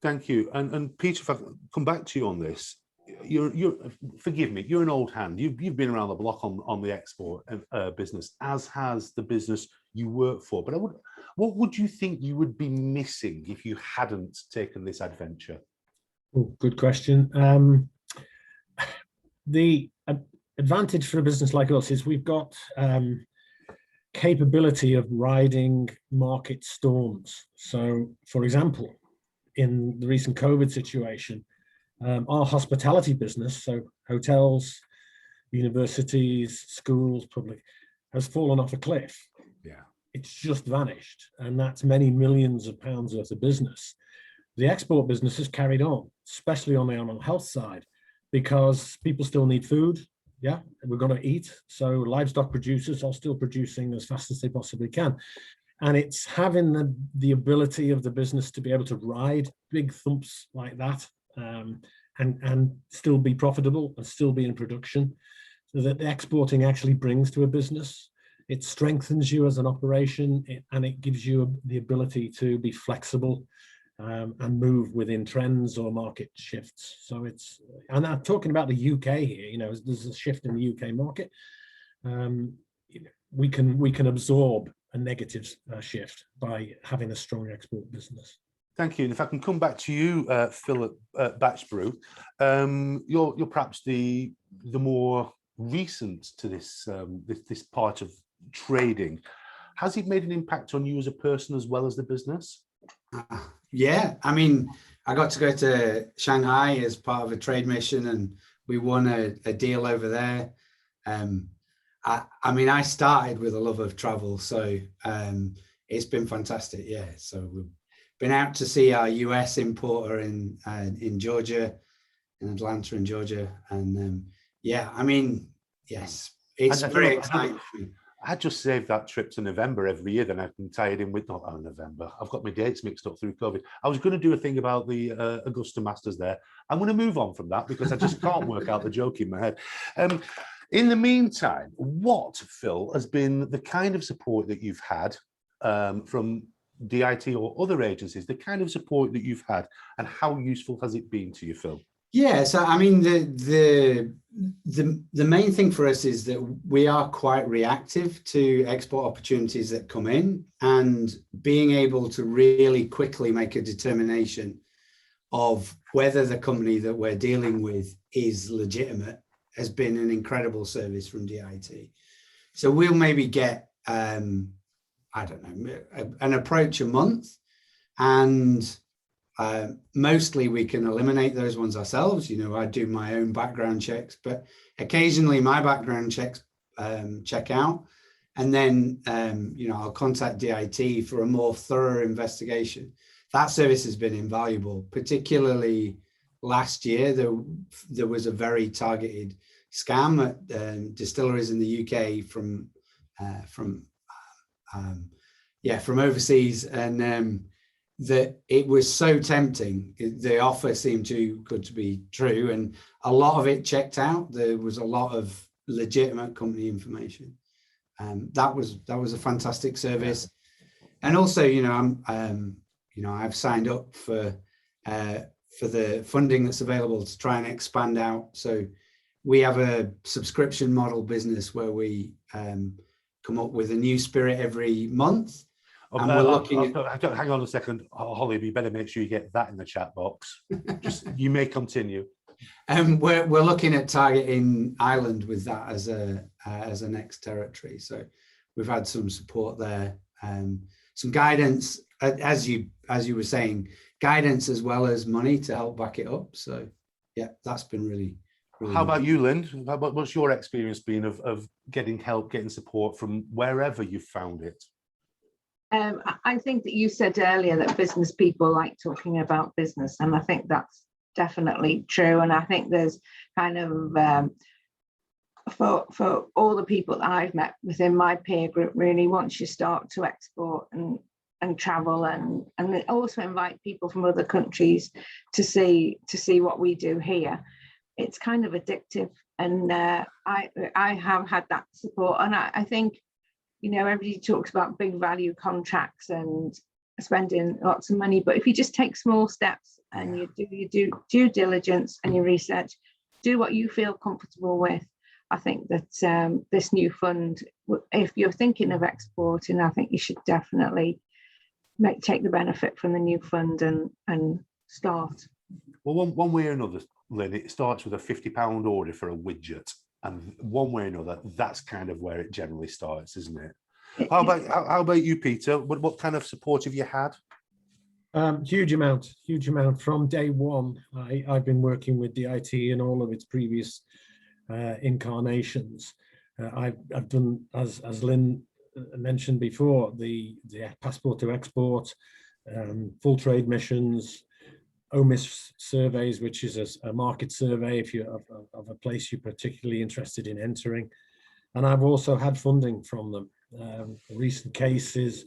Thank you. And Peter, if I come back to you on this, you're forgive me, you're an old hand. You've been around the block on the export business, as has the business you work for. But what would you think you would be missing if you hadn't taken this adventure? Oh, good question. The advantage for a business like us is we've got capability of riding market storms. So, for example, in the recent COVID situation, our hospitality business, so hotels, universities, schools, public, has fallen off a cliff. Yeah, it's just vanished, and that's many millions of pounds worth of business. The export business has carried on, especially on the animal health side, because people still need food. Yeah, we're going to eat. So livestock producers are still producing as fast as they possibly can. And it's having the ability of the business to be able to ride big thumps like that and still be profitable and still be in production, so that the exporting actually brings to a business. It strengthens you as an operation, and it gives you the ability to be flexible and move within trends or market shifts. So and I'm talking about the UK here, there's a shift in the UK market. We can absorb a negative shift by having a strong export business. Thank you. And if I can come back to you, Phil, at Batchbrew, you're perhaps the more recent to this this part of trading. Has it made an impact on you as a person as well as the business? Yeah, I mean, I got to go to Shanghai as part of a trade mission, and we won a deal over there. I mean, I started with a love of travel, so it's been fantastic. Yeah, so we've been out to see our US importer in Georgia, in Atlanta in Georgia, and yeah, I mean, yes, it's very exciting for me. I just saved that trip to November every year, then I can tie it in with November. I've got my dates mixed up through COVID. I was going to do a thing about the Augusta Masters there. I'm going to move on from that because I just can't work out the joke in my head. In the meantime, what, Phil, has been the kind of support that you've had from DIT or other agencies, the kind of support that you've had, and how useful has it been to you, Phil? Yeah, so I mean, the main thing for us is that we are quite reactive to export opportunities that come in, and being able to really quickly make a determination of whether the company that we're dealing with is legitimate has been an incredible service from DIT. So we'll maybe get, I don't know, an approach a month, and mostly we can eliminate those ones ourselves. You know, I do my own background checks, but occasionally my background checks check out. And then, you know, I'll contact DIT for a more thorough investigation. That service has been invaluable, particularly last year. There was a very targeted scam at distilleries in the UK from overseas, and that it was so tempting. The offer seemed too good to be true, and a lot of it checked out. There was a lot of legitimate company information. That was a fantastic service. And also, you know, I've signed up for the funding that's available to try and expand out. So we have a subscription model business where we come up with a new spirit every month. And we're looking at... Hang on a second, Holly, you better make sure you get that in the chat box. Just, you may continue. We're looking at targeting Ireland with that as a next territory. So we've had some support there, some guidance, as you were saying, guidance as well as money to help back it up. So yeah, that's been really How about you, Lynne? What's your experience been of getting help, getting support from wherever you've found it? I think that you said earlier that business people like talking about business, and I think that's definitely true. And I think there's kind of for all the people that I've met within my peer group, really, once you start to export and travel and also invite people from other countries to see what we do here, it's kind of addictive. And I have had that support, and I think, you know, everybody talks about big value contracts and spending lots of money, but if you just take small steps and you do due diligence and your research, do what you feel comfortable with, I think that this new fund, if you're thinking of exporting, I think you should definitely take the benefit from the new fund and start. Well, one way or another, Lynne, it starts with a £50 order for a widget, and one way or another, that's kind of where it generally starts, isn't it? How about you, Peter? What kind of support have you had? Huge amount from day one. I've been working with DIT in all of its previous incarnations. I've done, as Lynne mentioned before, the passport to export, full trade missions, OMIS surveys, which is a market survey if you of a place you're particularly interested in entering. And I've also had funding from them. Recent cases,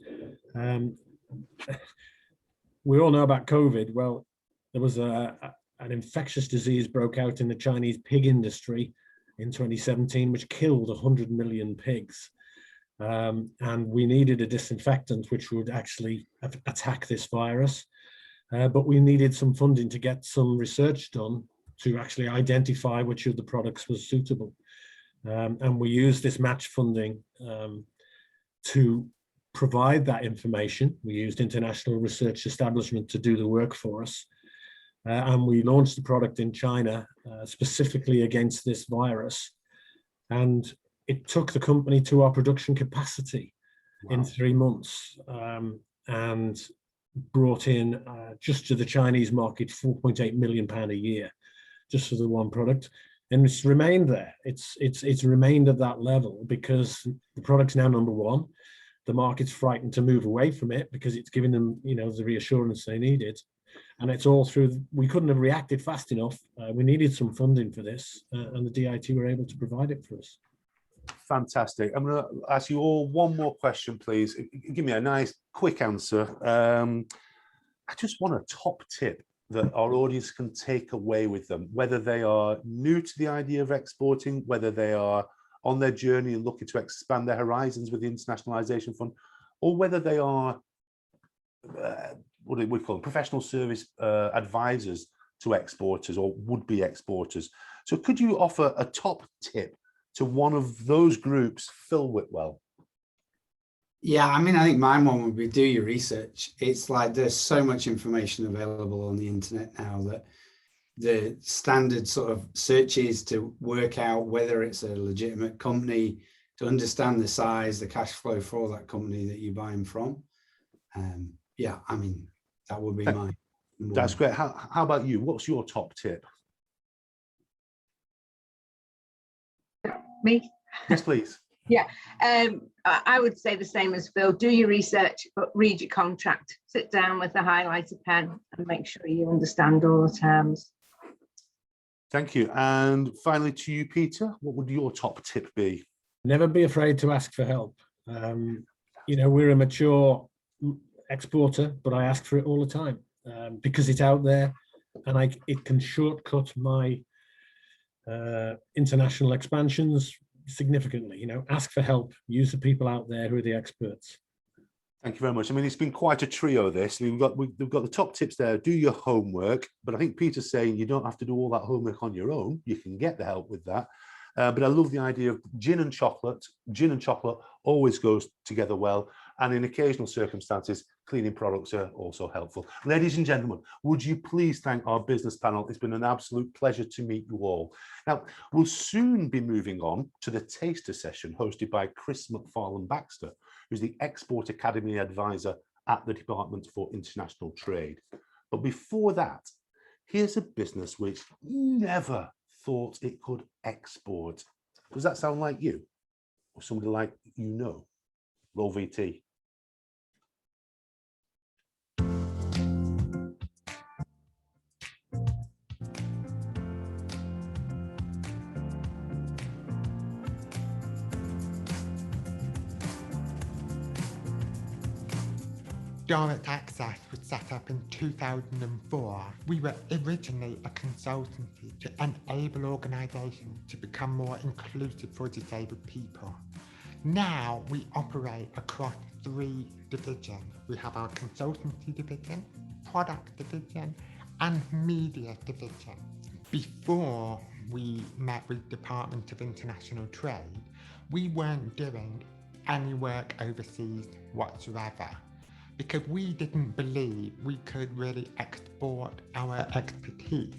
we all know about COVID. Well, there was an infectious disease broke out in the Chinese pig industry in 2017, which killed 100 million pigs. And we needed a disinfectant which would actually attack this virus. But we needed some funding to get some research done to actually identify which of the products was suitable. And we used this match funding to provide that information. We used international research establishment to do the work for us. And we launched the product in China specifically against this virus. And it took the company to our production capacity in 3 months. And brought in just to the Chinese market £4.8 million a year, just for the one product, and it's remained there. It's remained at that level because the product's now number one. The market's frightened to move away from it because it's giving them, you know, the reassurance they needed, and it's all through. We couldn't have reacted fast enough. We needed some funding for this, and the DIT were able to provide it for us. Fantastic. I'm going to ask you all one more question, please. Give me a nice, quick answer. I just want a top tip that our audience can take away with them, whether they are new to the idea of exporting, whether they are on their journey and looking to expand their horizons with the Internationalisation Fund, or whether they are, what do we call them, professional service advisors to exporters or would-be exporters. So could you offer a top tip to one of those groups, Phil Whitwell? Yeah, I mean, I think my one would be do your research. It's like there's so much information available on the internet now that the standard sort of searches to work out whether it's a legitimate company, to understand the size, the cash flow for that company that you're buying from. Yeah, I mean, that would be my. That's great. How about you? What's your top tip? Me? Yes, please. Yeah, I would say the same as Phil. Do your research, but read your contract. Sit down with a highlighter pen and make sure you understand all the terms. Thank you. And finally to you, Peter, what would your top tip be? Never be afraid to ask for help. You know, we're a mature exporter, but I ask for it all the time because it's out there, and it can shortcut my international expansions significantly. You know, ask for help, use the people out there who are the experts. Thank you very much. I mean, it's been quite a trio, this. We've got the top tips there. Do your homework, but I think Peter's saying you don't have to do all that homework on your own. You can get the help with that. But I love the idea of gin and chocolate. Gin and chocolate always goes together well. And in occasional circumstances, cleaning products are also helpful. Ladies and gentlemen, would you please thank our business panel? It's been an absolute pleasure to meet you all. Now, we'll soon be moving on to the taster session hosted by Chris McFarlane-Baxter, who's the Export Academy Advisor at the Department for International Trade. But before that, here's a business which never thought it could export. Does that sound like you? Or somebody like you know? Roll VT. Direct Access was set up in 2004. We were originally a consultancy to enable organisations to become more inclusive for disabled people. Now we operate across 3 divisions. We have our consultancy division, product division, and media division. Before we met with Department of International Trade, we weren't doing any work overseas whatsoever, because we didn't believe we could really export our expertise.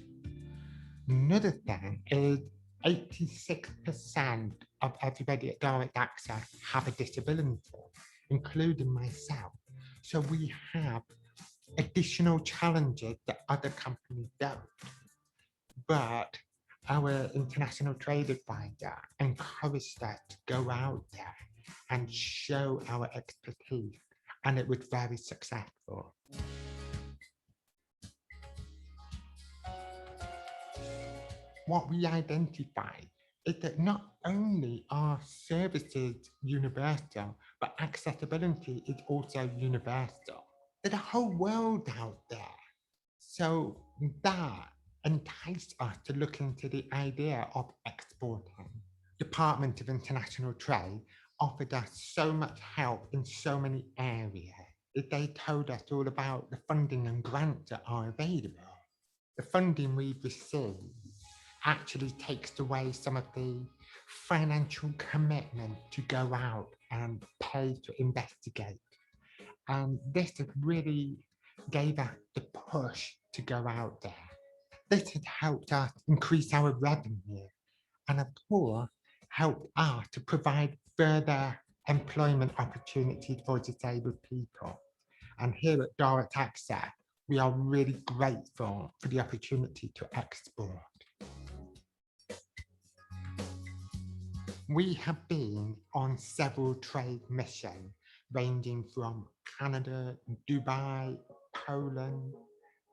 Another thing is 86% of everybody at Direct Access have a disability, including myself. So we have additional challenges that other companies don't. But our international trade advisor encouraged us to go out there and show our expertise, and it was very successful. What we identified is that not only are services universal, but accessibility is also universal. There's a whole world out there. So that enticed us to look into the idea of exporting. Department of International Trade offered us so much help in so many areas. They told us all about the funding and grants that are available. The funding we've received actually takes away some of the financial commitment to go out and pay to investigate. And this really gave us the push to go out there. This has helped us increase our revenue and, of course, helped us to provide further employment opportunities for disabled people. And here at Direct Access, we are really grateful for the opportunity to export. We have been on several trade missions, ranging from Canada, Dubai, Poland,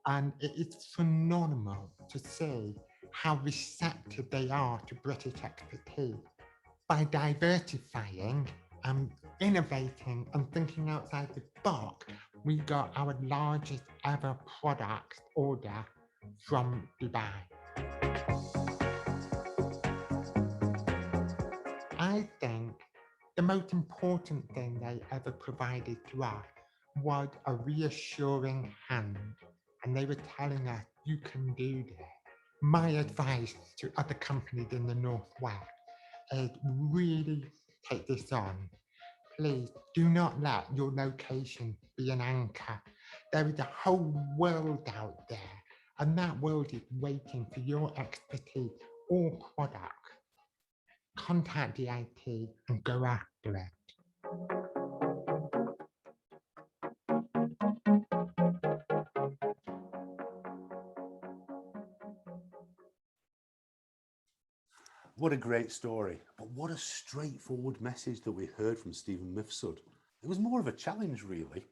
and it is phenomenal to see how receptive they are to British expertise. By diversifying and innovating and thinking outside the box, we got our largest ever product order from Dubai. I think the most important thing they ever provided to us was a reassuring hand, and they were telling us, you can do this. My advice to other companies in the Northwest is really take this on. please do not let your location be an anchor. There is a whole world out there, and that world is waiting for your expertise or product. Contact the IT and go after it. What a great story, but what a straightforward message that we heard from Stephen Mifsud. It was more of a challenge, really.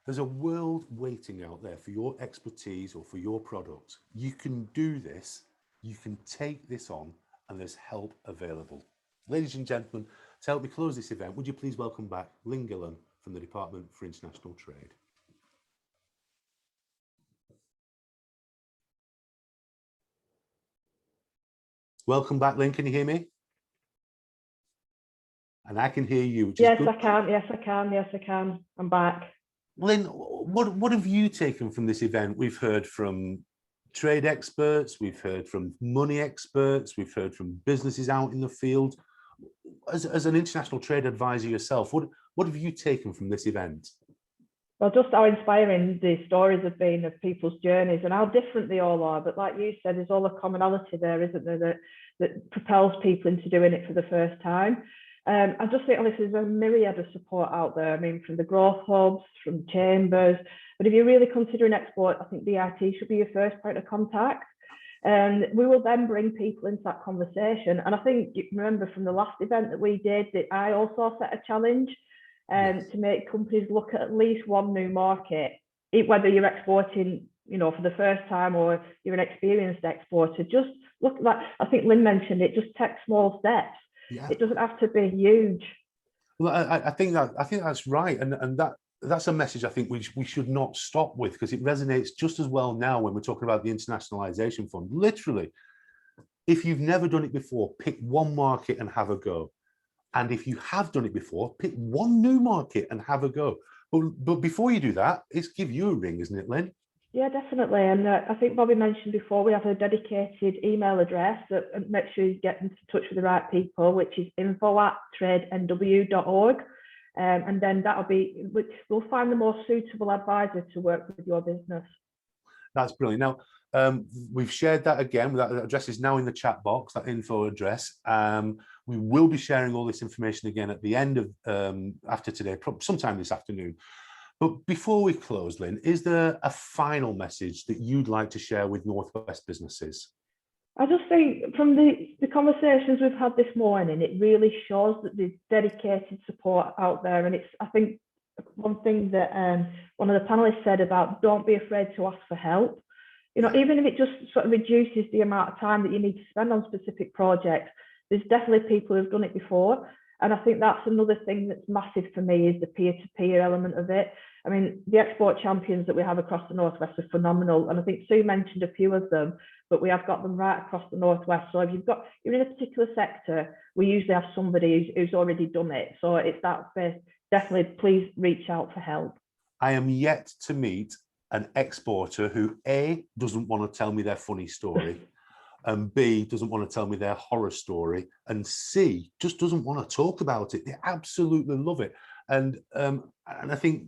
There's a world waiting out there for your expertise or for your product. You can do this, you can take this on, and there's help available. Ladies and gentlemen, to help me close this event, would you please welcome back Lynne Gillen from the Department for International Trade. Welcome back, Lynne. Can you hear me? And I can hear you. Which yes, is good. I can. Yes, I can. Yes, I can. I'm back. Lynne, what have you taken from this event? We've heard from trade experts, we've heard from money experts, we've heard from businesses out in the field. As an international trade advisor yourself, what have you taken from this event? Well, just how inspiring the stories have been of people's journeys and how different they all are. But like you said, there's all a commonality there, isn't there, that propels people into doing it for the first time. I just think obviously there's a myriad of support out there. I mean, from the growth hubs, from chambers. But if you're really considering export, I think DIT should be your first point of contact. And we will then bring people into that conversation. And I think you remember from the last event that we did, that I also set a challenge to make companies look at least one new market, whether you're exporting, for the first time or you're an experienced exporter. Just look at that. I think Lynne mentioned it. Just take small steps. Yeah. It doesn't have to be huge. Well, I think that's right, and that's a message I think we should not stop with, because it resonates just as well now when we're talking about the Internationalisation Fund. Literally, if you've never done it before, pick one market and have a go. And if you have done it before, pick one new market and have a go. But before you do that, it's give you a ring, isn't it, Lynne? Yeah, definitely. And I think Bobby mentioned before, we have a dedicated email address that make sure you get in touch with the right people, which is info@tradenw.org. And then we'll find the most suitable advisor to work with your business. That's brilliant. Now, we've shared that again. That address is now in the chat box, that info address. We will be sharing all this information again at the end of after today, sometime this afternoon. But before we close, Lynne, is there a final message that you'd like to share with Northwest businesses? I just think from the conversations we've had this morning, it really shows that there's dedicated support out there. And I think one thing that one of the panelists said about don't be afraid to ask for help. Even if it just sort of reduces the amount of time that you need to spend on specific projects, there's definitely people who've done it before. And I think that's another thing that's massive for me, is the peer-to-peer element of it. I mean, the export champions that we have across the Northwest are phenomenal. And I think Sue mentioned a few of them, but we have got them right across the Northwest. So if you're in a particular sector, we usually have somebody who's already done it. So it's that space. Definitely, please reach out for help. I am yet to meet an exporter who A, doesn't want to tell me their funny story, and B, doesn't want to tell me their horror story, and C, just doesn't want to talk about it. They absolutely love it. And I think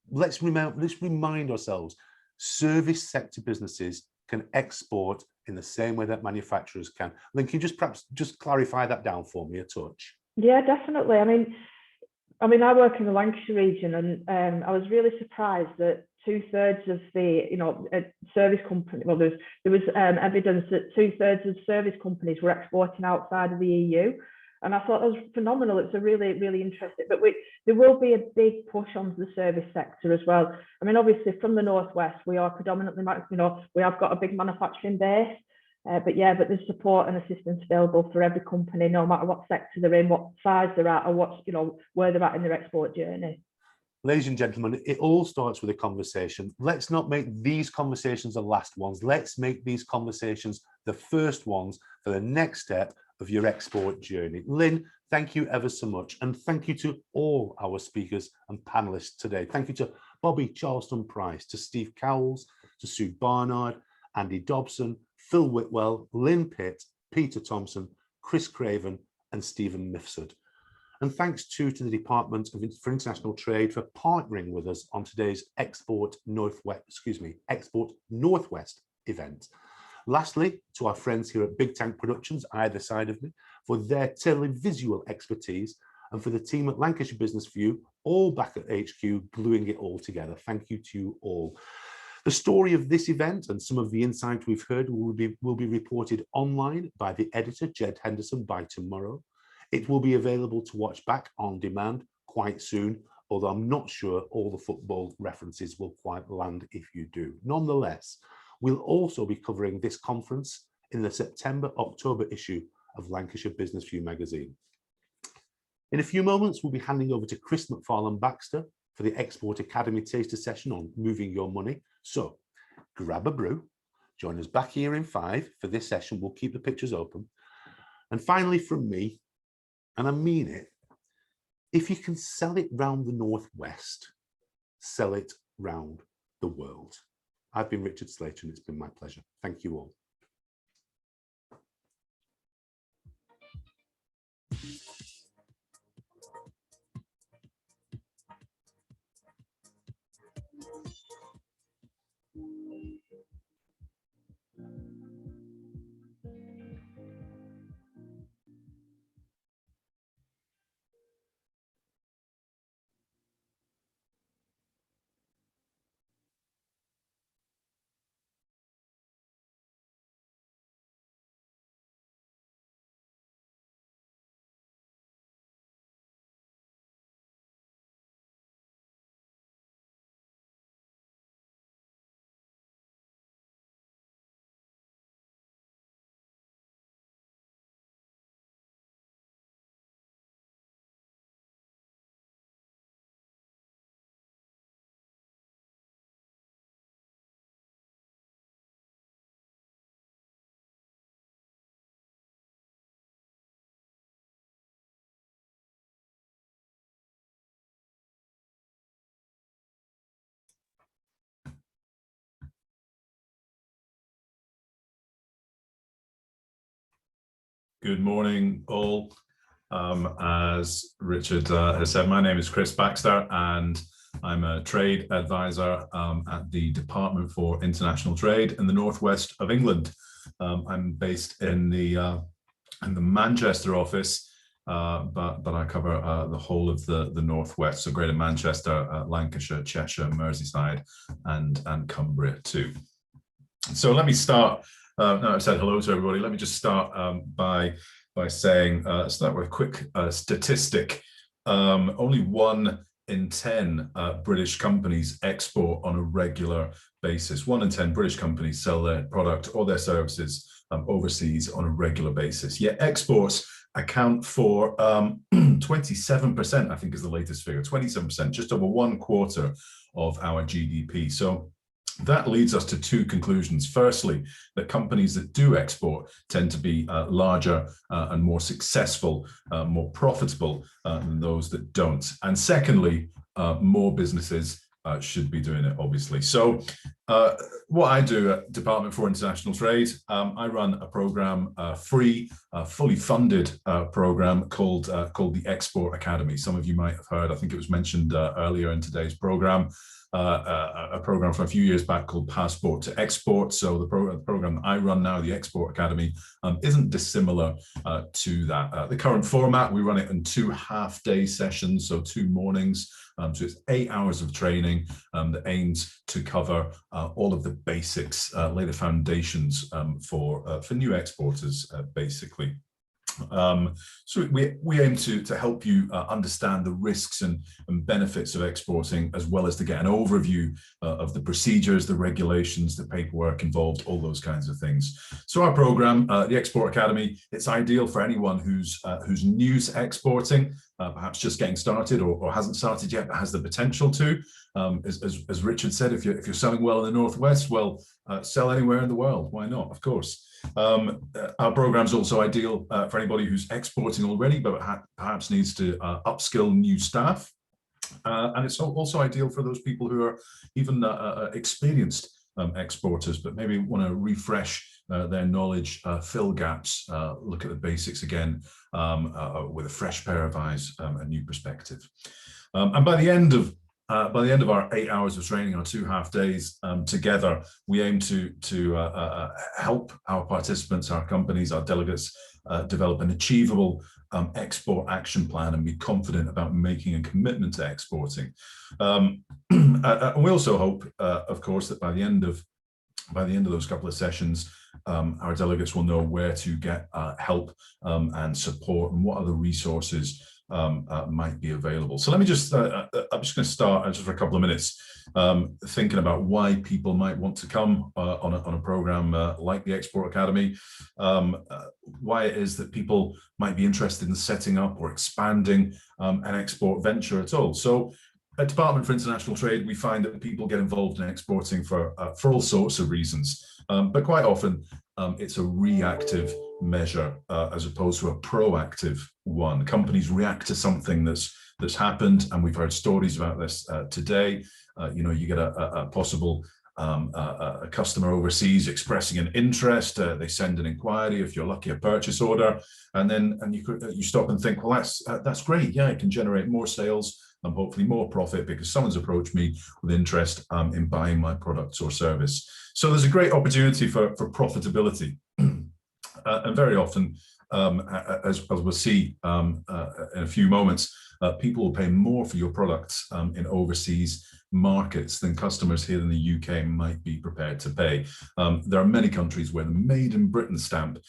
let's remind ourselves, service sector businesses can export in the same way that manufacturers can. Lynne, can you perhaps clarify that down for me a touch? Yeah, definitely. I mean, I work in the Lancashire region, and I was really surprised that 2/3 of the service company, well, there was evidence that 2/3 of service companies were exporting outside of the EU, and I thought that was phenomenal. It's a really, really interesting, but there will be a big push onto the service sector as well. I mean, obviously from the Northwest, we are predominantly, we have got a big manufacturing base, but there's support and assistance available for every company, no matter what sector they're in, what size they're at, or where they're at in their export journey. Ladies and gentlemen, it all starts with a conversation. Let's not make these conversations the last ones. Let's make these conversations the first ones for the next step of your export journey. Lynne, thank you ever so much. And thank you to all our speakers and panelists today. Thank you to Bobby Charleston-Price, to Steve Cowles, to Sue Barnard, Andy Dobson, Phil Whitwell, Lynne Pitt, Peter Thompson, Chris Craven, and Stephen Mifsud. And thanks too to the Department for International Trade for partnering with us on today's Export Northwest event. Lastly, to our friends here at Big Tank Productions, either side of me, for their televisual expertise, and for the team at Lancashire Business View, all back at HQ, gluing it all together. Thank you to you all. The story of this event and some of the insight we've heard will be reported online by the editor, Jed Henderson, by tomorrow. It will be available to watch back on demand quite soon, although I'm not sure all the football references will quite land if you do. Nonetheless, we'll also be covering this conference in the September-October issue of Lancashire Business View magazine. In a few moments, we'll be handing over to Chris McFarlane-Baxter for the Export Academy Taster session on moving your money. So grab a brew, join us back here in 5 for this session. We'll keep the pictures open. And finally from me, and I mean it, if you can sell it round the Northwest, sell it round the world. I've been Richard Slater and it's been my pleasure. Thank you all. Good morning, all. As Richard has said, my name is Chris Baxter, and I'm a trade advisor at the Department for International Trade in the northwest of England. I'm based in the Manchester office, but I cover the whole of the northwest, so Greater Manchester, Lancashire, Cheshire, Merseyside, and Cumbria too. So let me start. Now I've said hello to everybody. Let me just start by saying, start with a quick statistic. Only 1 in 10 British companies export on a regular basis. 1 in 10 British companies sell their product or their services overseas on a regular basis. Yet exports account for 27%, I think is the latest figure, 27%, just over 1/4 of our GDP. So that leads us to 2 conclusions. Firstly, that companies that do export tend to be larger and more successful, more profitable than those that don't. And secondly, more businesses should be doing it, obviously. So what I do at Department for International Trade, I run a program, free, fully funded program called the Export Academy. Some of you might have heard, I think it was mentioned earlier in today's program. A program from a few years back called Passport to Export. So the program that I run now, the Export Academy, isn't dissimilar to that. The current format, we run it in 2 half-day sessions, so 2 mornings. So it's 8 hours of training that aims to cover all of the basics, lay the foundations for new exporters, basically. So we aim to help you understand the risks and benefits of exporting, as well as to get an overview of the procedures, the regulations, the paperwork involved, all those kinds of things. So our program, the Export Academy, it's ideal for anyone who's new to exporting, perhaps just getting started or hasn't started yet, but has the potential to. As Richard said, if you're selling well in the Northwest, well, sell anywhere in the world. Why not? Of course. Our program is also ideal for anybody who's exporting already, but perhaps needs to upskill new staff. And it's also ideal for those people who are even experienced exporters, but maybe want to refresh their knowledge, fill gaps, look at the basics again with a fresh pair of eyes, a new perspective. And by the end of our 8 hours of training, our 2 half days together, we aim to help our participants, our companies, our delegates develop an achievable export action plan and be confident about making a commitment to exporting. And we also hope, of course, that by the end of those couple of sessions, our delegates will know where to get help and support and what other resources might be available. So let me just, I'm just going to start just for a couple of minutes thinking about why people might want to come on a program like the Export Academy, why it is that people might be interested in setting up or expanding an export venture at all. So at Department for International Trade, we find that people get involved in exporting for all sorts of reasons, but quite often it's a reactive measure as opposed to a proactive one. Companies react to something that's happened, and we've heard stories about this today. You know, you get a possible a customer overseas expressing an interest, they send an inquiry, if you're lucky, a purchase order, and you stop and think, well, that's great, yeah, I can generate more sales and hopefully more profit because someone's approached me with interest in buying my products or service. So there's a great opportunity for profitability. And very often, as we'll see in a few moments, people will pay more for your products in overseas markets than customers here in the UK might be prepared to pay. There are many countries where the Made in Britain stamp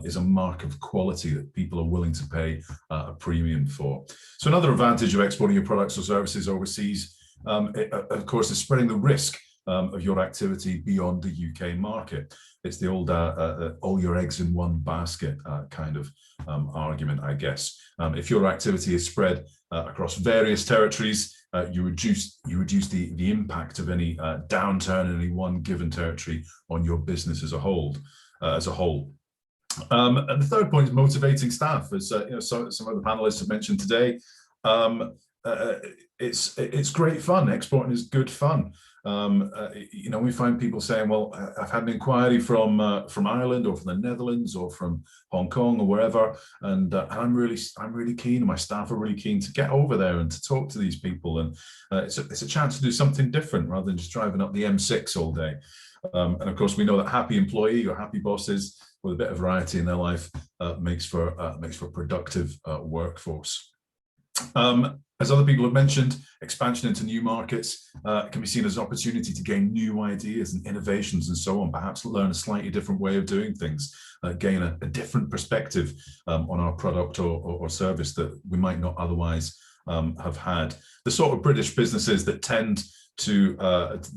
is a mark of quality that people are willing to pay a premium for. So another advantage of exporting your products or services overseas, of course, is spreading the risk of your activity beyond the UK market. It's the old all your eggs in one basket kind of argument, I guess. If your activity is spread across various territories, you reduce the impact of any downturn in any one given territory on your business as a whole. And the third point is motivating staff, as you know, some of the panelists have mentioned today. It's great fun. Exporting is good fun. You know, we find people saying, well, I've had an inquiry from Ireland or from the Netherlands or from Hong Kong or wherever, and I'm really keen, and my staff are really keen to get over there and to talk to these people, and it's a chance to do something different rather than just driving up the M6 all day. And of course, we know that happy employee or happy bosses with a bit of variety in their life makes for a productive workforce. As other people have mentioned, expansion into new markets can be seen as an opportunity to gain new ideas and innovations and so on, perhaps learn a slightly different way of doing things, gain a different perspective on our product or service that we might not otherwise have had. The sort of British businesses that tend to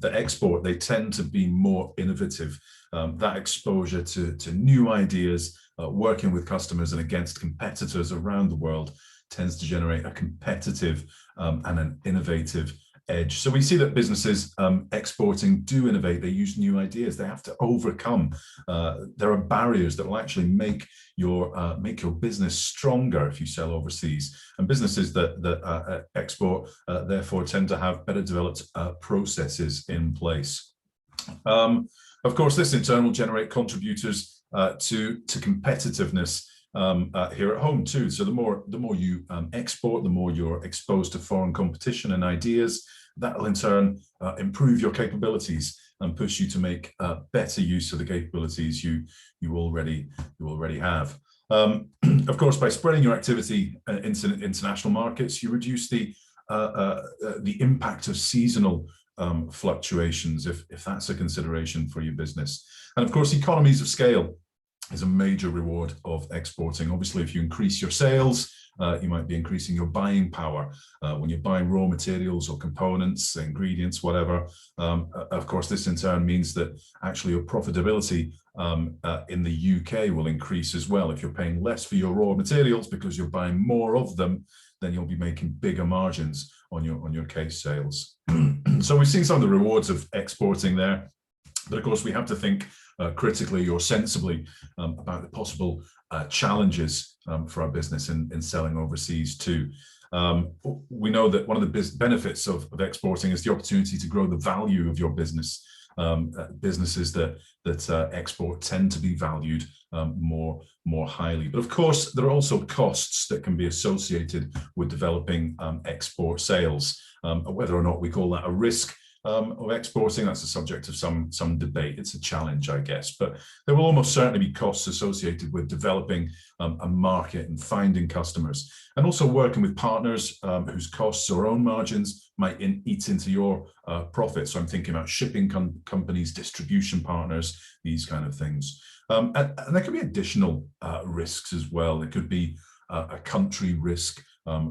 export, they tend to be more innovative. That exposure to new ideas, working with customers and against competitors around the world tends to generate a competitive and an innovative edge. So we see that businesses exporting do innovate. They use new ideas. They have to overcome. There are barriers that will actually make your business stronger if you sell overseas. And businesses that export therefore tend to have better developed processes in place. Of course, this in turn will generate contributors to competitiveness here at home too. So the more you export, the more you're exposed to foreign competition and ideas. That will in turn improve your capabilities and push you to make better use of the capabilities you already have. Of course, by spreading your activity into international markets, you reduce the impact of seasonal fluctuations, if that's a consideration for your business. And of course, economies of scale is a major reward of exporting. Obviously, if you increase your sales, you might be increasing your buying power. When you're buying raw materials or components, ingredients, whatever, of course, this in turn means that actually your profitability in the UK will increase as well. If you're paying less for your raw materials because you're buying more of them, then you'll be making bigger margins on your case sales. So we've seen some of the rewards of exporting there, but of course we have to think critically or sensibly about the possible challenges for our business in selling overseas too. We know that one of the benefits of exporting is the opportunity to grow the value of your business. businesses that export tend to be valued more highly. But of course, there are also costs that can be associated with developing export sales. Whether or not we call that a risk of exporting, that's a subject of some debate. It's a challenge, I guess, but there will almost certainly be costs associated with developing a market and finding customers, and also working with partners whose costs or own margins might eat into your profits. So I'm thinking about shipping companies, distribution partners, these kind of things. And there could be additional risks as well. There could be a country risk,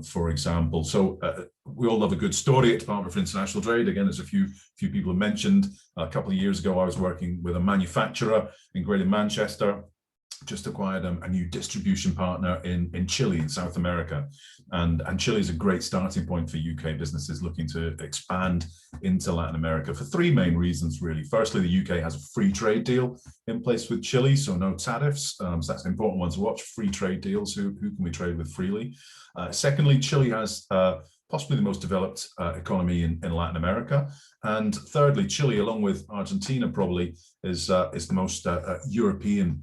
for example. So we all love a good story at Department for International Trade. Again, as a few people have mentioned, a couple of years ago, I was working with a manufacturer in Greater Manchester, just acquired a new distribution partner in Chile, in South America. And Chile is a great starting point for UK businesses looking to expand into Latin America for three main reasons, really. Firstly, the UK has a free trade deal in place with Chile, so no tariffs. So that's an important one to watch, free trade deals. Who can we trade with freely? Secondly, Chile has possibly the most developed economy in Latin America. And thirdly, Chile, along with Argentina, probably is the most European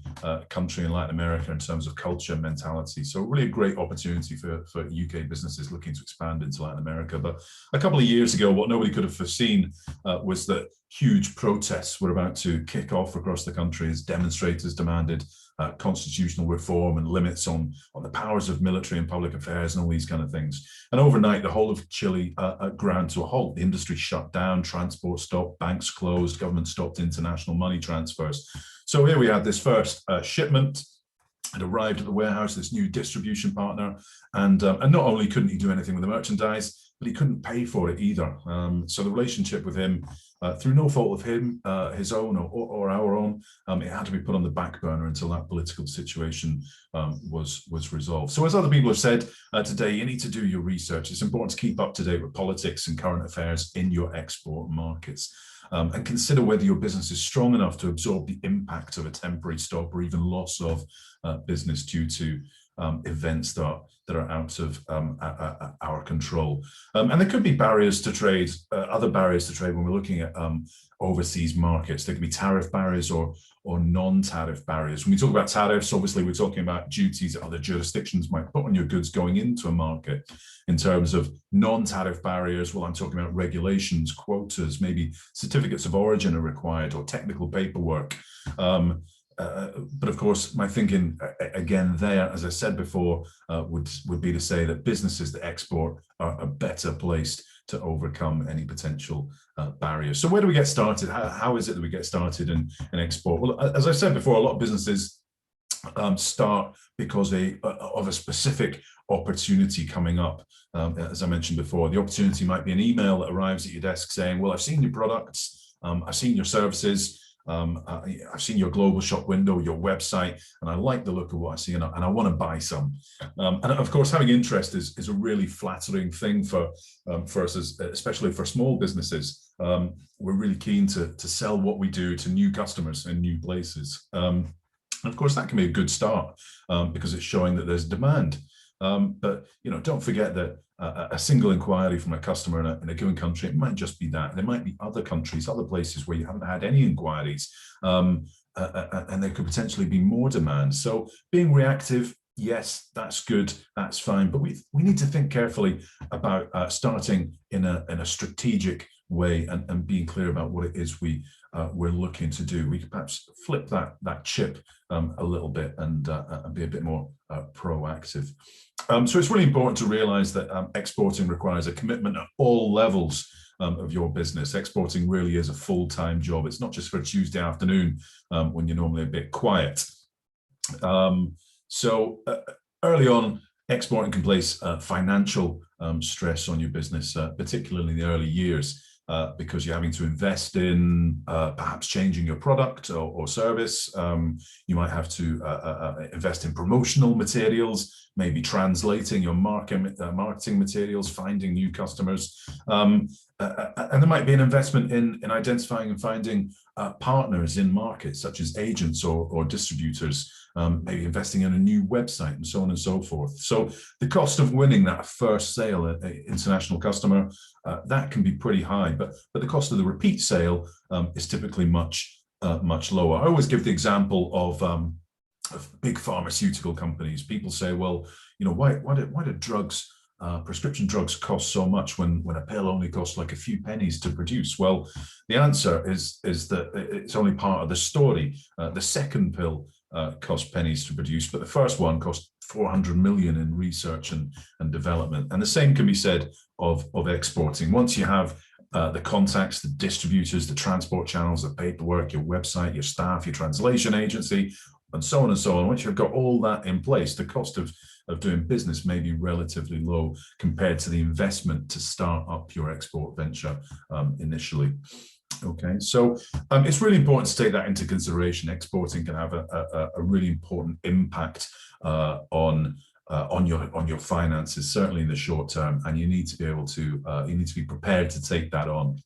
country in Latin America in terms of culture and mentality. So really a great opportunity for UK businesses looking to expand into Latin America. But a couple of years ago, what nobody could have foreseen was that huge protests were about to kick off across the country as demonstrators demanded constitutional reform and limits on the powers of military and public affairs and all these kind of things. And overnight, the whole of Chile ground to a halt. The industry shut down, transport stopped, banks closed, government stopped international money transfers. So here we had this first shipment. It arrived at the warehouse, this new distribution partner, and not only couldn't he do anything with the merchandise, but he couldn't pay for it either. So the relationship with him, through no fault of him, his own or our own, it had to be put on the back burner until that political situation was resolved. So as other people have said today, you need to do your research. It's important to keep up to date with politics and current affairs in your export markets. And consider whether your business is strong enough to absorb the impact of a temporary stop or even loss of business due to events that are out of our control. And there could be barriers to trade, other barriers to trade when we're looking at overseas markets. There could be tariff barriers or non-tariff barriers. When we talk about tariffs, obviously we're talking about duties that other jurisdictions might put on your goods going into a market. In terms of non-tariff barriers, well, I'm talking about regulations, quotas, maybe certificates of origin are required or technical paperwork. But of course, my thinking again there, as I said before, would be to say that businesses that export are better placed to overcome any potential barriers. So where do we get started? How is it that we get started in export? Well, as I said before, a lot of businesses start because of a specific opportunity coming up. As I mentioned before, the opportunity might be an email that arrives at your desk saying, well, I've seen your products, I've seen your services, I've seen your global shop window, your website, and I like the look of what I see, and I want to buy some. And of course, having interest is a really flattering thing for us, especially for small businesses. We're really keen to sell what we do to new customers in new places. And of course, that can be a good start because it's showing that there's demand. But don't forget that a single inquiry from a customer in a given country, it might just be that. There might be other countries, other places where you haven't had any inquiries, and there could potentially be more demand. So being reactive, yes, that's good, that's fine, but we need to think carefully about starting in a strategic way and being clear about what it is we're looking to do. We could perhaps flip that chip a little bit and be a bit more proactive. So it's really important to realize that exporting requires a commitment at all levels of your business. Exporting really is a full-time job. It's not just for a Tuesday afternoon when you're normally a bit quiet. So early on, exporting can place financial stress on your business, particularly in the early years. Because you're having to invest in perhaps changing your product or service. You might have to invest in promotional materials, maybe translating your marketing materials, finding new customers. And there might be an investment in identifying and finding partners in markets, such as agents or distributors, maybe investing in a new website and so on and so forth. So the cost of winning that first sale, an international customer, that can be pretty high, but the cost of the repeat sale is typically much lower. I always give the example of big pharmaceutical companies. People say, well, you know, why do drugs, prescription drugs, cost so much when a pill only costs like a few pennies to produce? Well, the answer is that it's only part of the story. The second pill cost pennies to produce, but the first one cost 400 million in research and development. And the same can be said of exporting. Once you have the contacts, the distributors, the transport channels, the paperwork, your website, your staff, your translation agency, and so on and so on. Once you've got all that in place, the cost of doing business may be relatively low compared to the investment to start up your export venture initially. Okay, so it's really important to take that into consideration. Exporting can have a really important impact on your finances, certainly in the short term, and you need to be able to be prepared to take that on.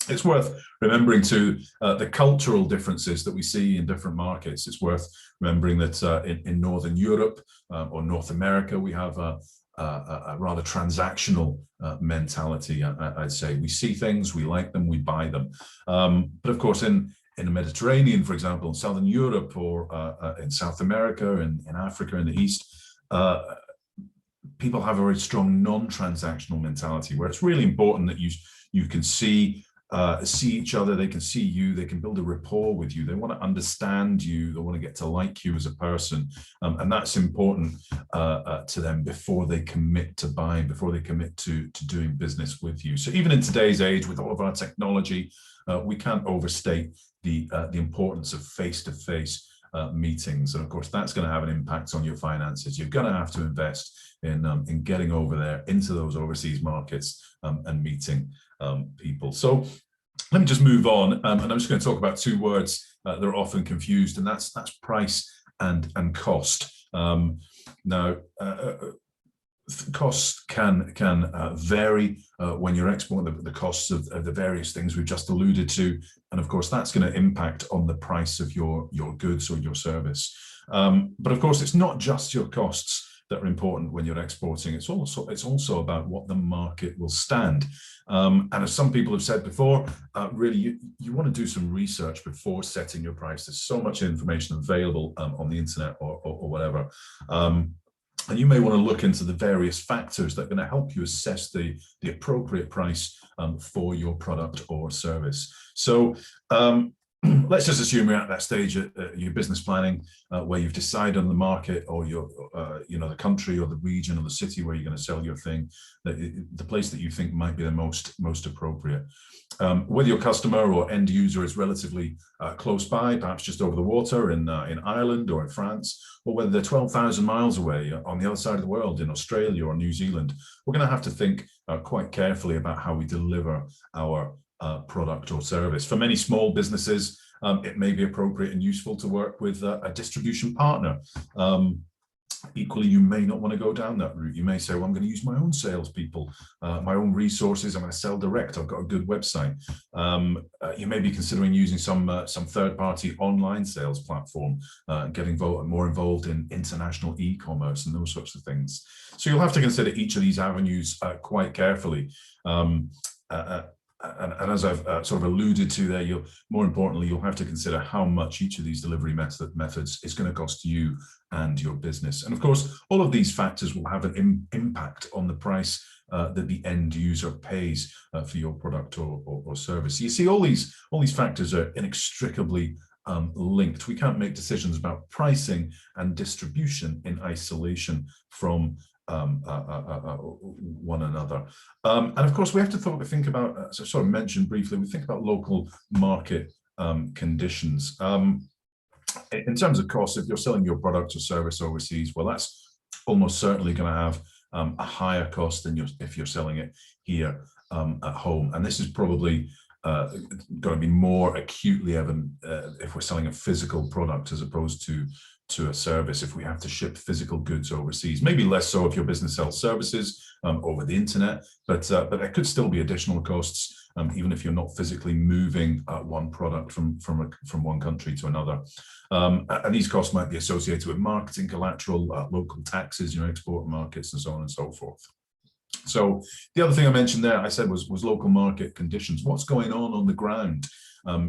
It's worth remembering too the cultural differences that we see in different markets. It's worth remembering that in Northern Europe or North America, we have a rather transactional mentality. I'd say we see things, we like them, we buy them. But of course, in the Mediterranean, for example, in Southern Europe, or in South America, and in Africa, in the East, people have a very strong non-transactional mentality, where it's really important that you can see each other, they can see you, they can build a rapport with you, they want to understand you, they want to get to like you as a person, and that's important to them before they commit to buying, before they commit to doing business with you. So even in today's age, with all of our technology, we can't overstate the importance of face-to-face meetings, and of course that's going to have an impact on your finances. You're going to have to invest in getting over there into those overseas markets and meeting people. So let me just move on, and I'm just going to talk about two words that are often confused, and that's price and cost. Now, costs can vary when you're exporting, the costs of the various things we've just alluded to, and of course that's going to impact on the price of your goods or your service. But of course, it's not just your costs that are important when you're exporting. It's also about what the market will stand. And as some people have said before, really you want to do some research before setting your price. There's so much information available on the internet or whatever. And you may want to look into the various factors that are going to help you assess the appropriate price for your product or service. So let's just assume you're at that stage at your business planning where you've decided on the market, or your the country or the region or the city where you're going to sell your thing, the place that you think might be the most appropriate. Whether your customer or end user is relatively close by, perhaps just over the water in Ireland or in France, or whether they're 12,000 miles away on the other side of the world in Australia or New Zealand, we're going to have to think quite carefully about how we deliver our product or service. For many small businesses, it may be appropriate and useful to work with a distribution partner. Equally, you may not want to go down that route. You may say, well, I'm going to use my own salespeople, my own resources. I'm going to sell direct. I've got a good website. You may be considering using some third-party online sales platform, getting more involved in international e-commerce and those sorts of things. So you'll have to consider each of these avenues quite carefully. And as I've sort of alluded to there, more importantly, you'll have to consider how much each of these delivery methods is going to cost you and your business. And of course, all of these factors will have an impact on the price that the end user pays for your product or service. You see, all these factors are inextricably linked. We can't make decisions about pricing and distribution in isolation from one another. And of course, we have to think about, as I sort of mentioned briefly, we think about local market conditions. In terms of costs, if you're selling your product or service overseas, well, that's almost certainly going to have a higher cost than if you're selling it here at home. And this is probably going to be more acutely evident if we're selling a physical product as opposed to to a service if we have to ship physical goods overseas. Maybe less so if your business sells services over the internet, but there could still be additional costs even if you're not physically moving one product from one country to another. And these costs might be associated with marketing collateral, local taxes, export markets, and so on and so forth. So the other thing I mentioned there, I said was local market conditions. What's going on the ground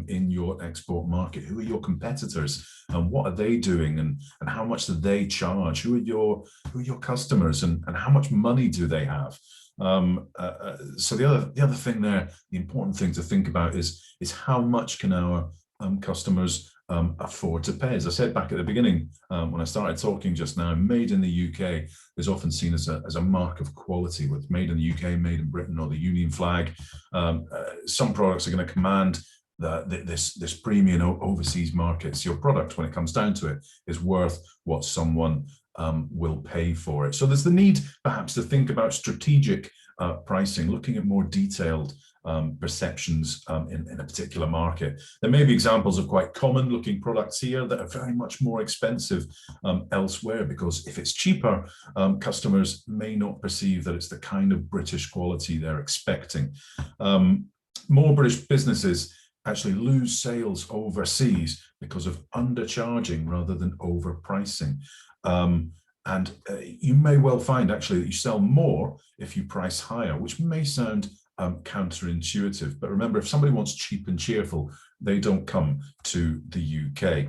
in your export market? Who are your competitors, and what are they doing, and how much do they charge? Who are your customers, and how much money do they have? So the other thing there, the important thing to think about is how much can our customers afford to pay. As I said back at the beginning, when I started talking just now, made in the UK is often seen as a mark of quality. With made in the UK, made in Britain, or the Union flag, some products are going to command this premium overseas markets. Your product, when it comes down to it, is worth what someone will pay for it. So there's the need perhaps to think about strategic pricing, looking at more detailed perceptions in a particular market. There may be examples of quite common looking products here that are very much more expensive elsewhere, because if it's cheaper, customers may not perceive that it's the kind of British quality they're expecting. More British businesses actually lose sales overseas because of undercharging rather than overpricing. And you may well find actually that you sell more if you price higher, which may sound counterintuitive. But remember, if somebody wants cheap and cheerful, they don't come to the UK.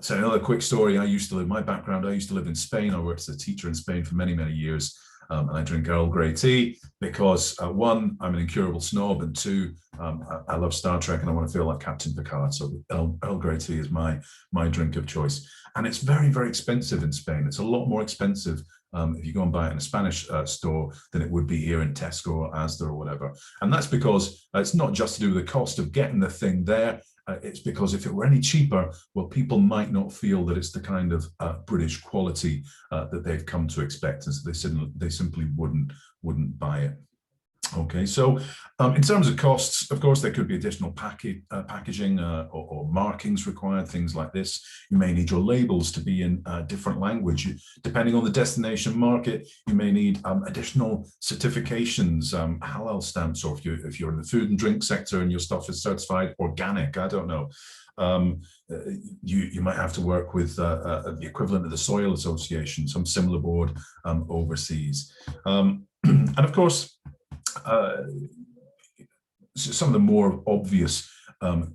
So another quick story. My background, I used to live in Spain. I worked as a teacher in Spain for many, many years. And I drink Earl Grey tea because one, I'm an incurable snob, and two, I love Star Trek and I want to feel like Captain Picard. So Earl Grey tea is my drink of choice. And it's very, very expensive in Spain. It's a lot more expensive if you go and buy it in a Spanish store than it would be here in Tesco or Asda or whatever. And that's because it's not just to do with the cost of getting the thing there. It's because if it were any cheaper, well, people might not feel that it's the kind of British quality that they've come to expect, and so they simply wouldn't buy it. Okay, so in terms of costs, of course, there could be additional packaging or markings required, things like this. You may need your labels to be in different language. Depending on the destination market, you may need additional certifications, halal stamps, or if you're in the food and drink sector and your stuff is certified organic, I don't know. You might have to work with the equivalent of the Soil Association, some similar board overseas. And of course, some of the more obvious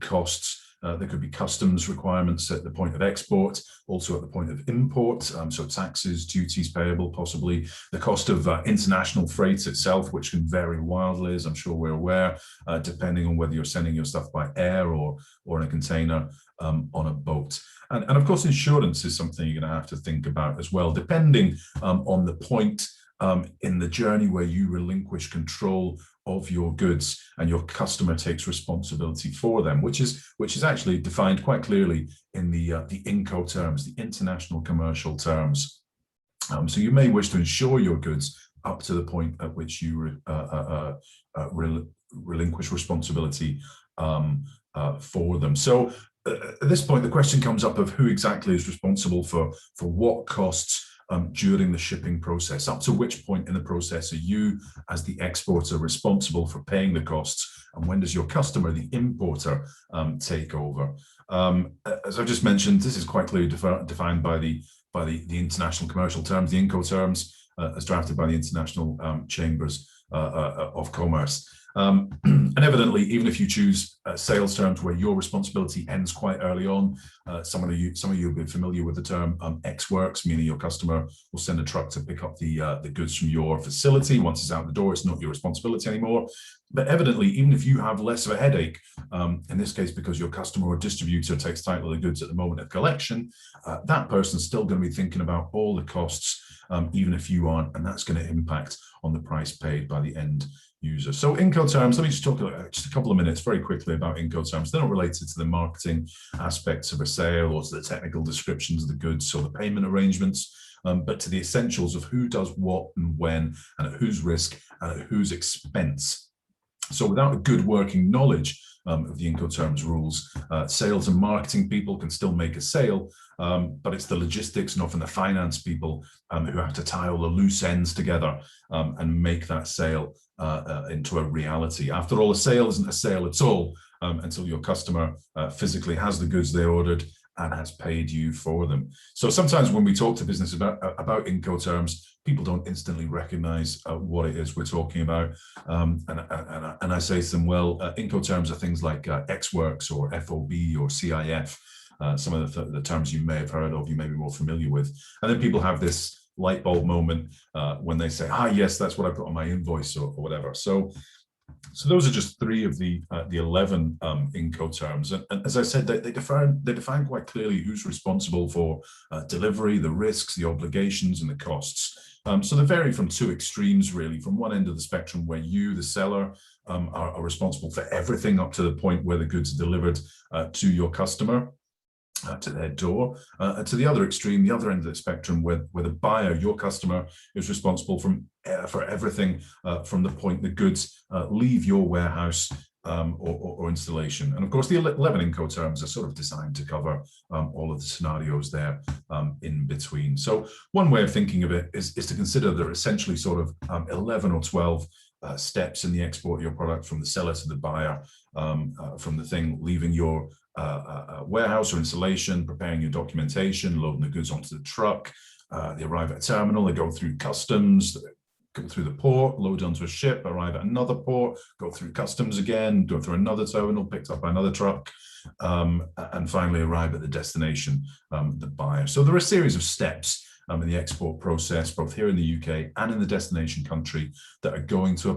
costs, there could be customs requirements at the point of export, also at the point of import, so taxes, duties payable, possibly the cost of international freight itself, which can vary wildly, as I'm sure we're aware, depending on whether you're sending your stuff by air or in a container on a boat. And of course, insurance is something you're going to have to think about as well, depending on the point in the journey where you relinquish control of your goods and your customer takes responsibility for them, which is actually defined quite clearly in the INCO terms, the international commercial terms. So you may wish to insure your goods up to the point at which you relinquish responsibility for them. So at this point, the question comes up of who exactly is responsible for what costs during the shipping process. Up to which point in the process are you, as the exporter, responsible for paying the costs, and when does your customer, the importer, take over? As I've just mentioned, this is quite clearly defined by the international commercial terms, the INCO terms, as drafted by the International Chambers of Commerce. And evidently, even if you choose sales terms where your responsibility ends quite early on, some of you will be familiar with the term ex-works, meaning your customer will send a truck to pick up the goods from your facility. Once it's out the door, it's not your responsibility anymore. But evidently, even if you have less of a headache, in this case because your customer or distributor takes title of the goods at the moment of collection, that person's still going to be thinking about all the costs, even if you aren't, and that's going to impact on the price paid by the end user. So INCO terms, let me just talk just a couple of minutes very quickly about INCO terms. They're not related to the marketing aspects of a sale or to the technical descriptions of the goods or the payment arrangements, but to the essentials of who does what and when, and at whose risk and at whose expense. So without a good working knowledge of the Incoterms rules, sales and marketing people can still make a sale, but it's the logistics and often the finance people who have to tie all the loose ends together and make that sale into a reality. After all, a sale isn't a sale at all until your customer physically has the goods they ordered and has paid you for them. So sometimes when we talk to business about Incoterms, people don't instantly recognize what it is we're talking about. And I say to them, well, Incoterms are things like Ex-Works or FOB or CIF, some of the terms you may have heard of, you may be more familiar with. And then people have this light bulb moment when they say, yes, that's what I put on my invoice or whatever. So those are just 3 of the 11 Incoterms, and as I said, they define quite clearly who's responsible for delivery, the risks, the obligations, and the costs. So they vary from 2 extremes, really. From one end of the spectrum, where you, the seller, are responsible for everything up to the point where the goods are delivered to your customer, to their door, to the other extreme, the other end of the spectrum, where the buyer, your customer, is responsible for everything from the point the goods leave your warehouse or installation. And of course, the 11 Incoterms are sort of designed to cover all of the scenarios there in between. So one way of thinking of it is to consider there are essentially sort of 11 or 12 steps in the export of your product, from the seller to the buyer, from the thing leaving your warehouse or installation, preparing your documentation, loading the goods onto the truck, they arrive at a terminal, they go through customs, go through the port, load onto a ship, arrive at another port, go through customs again, go through another terminal, picked up by another truck, and finally arrive at the destination, the buyer. So there are a series of steps in the export process, both here in the UK and in the destination country, that are going to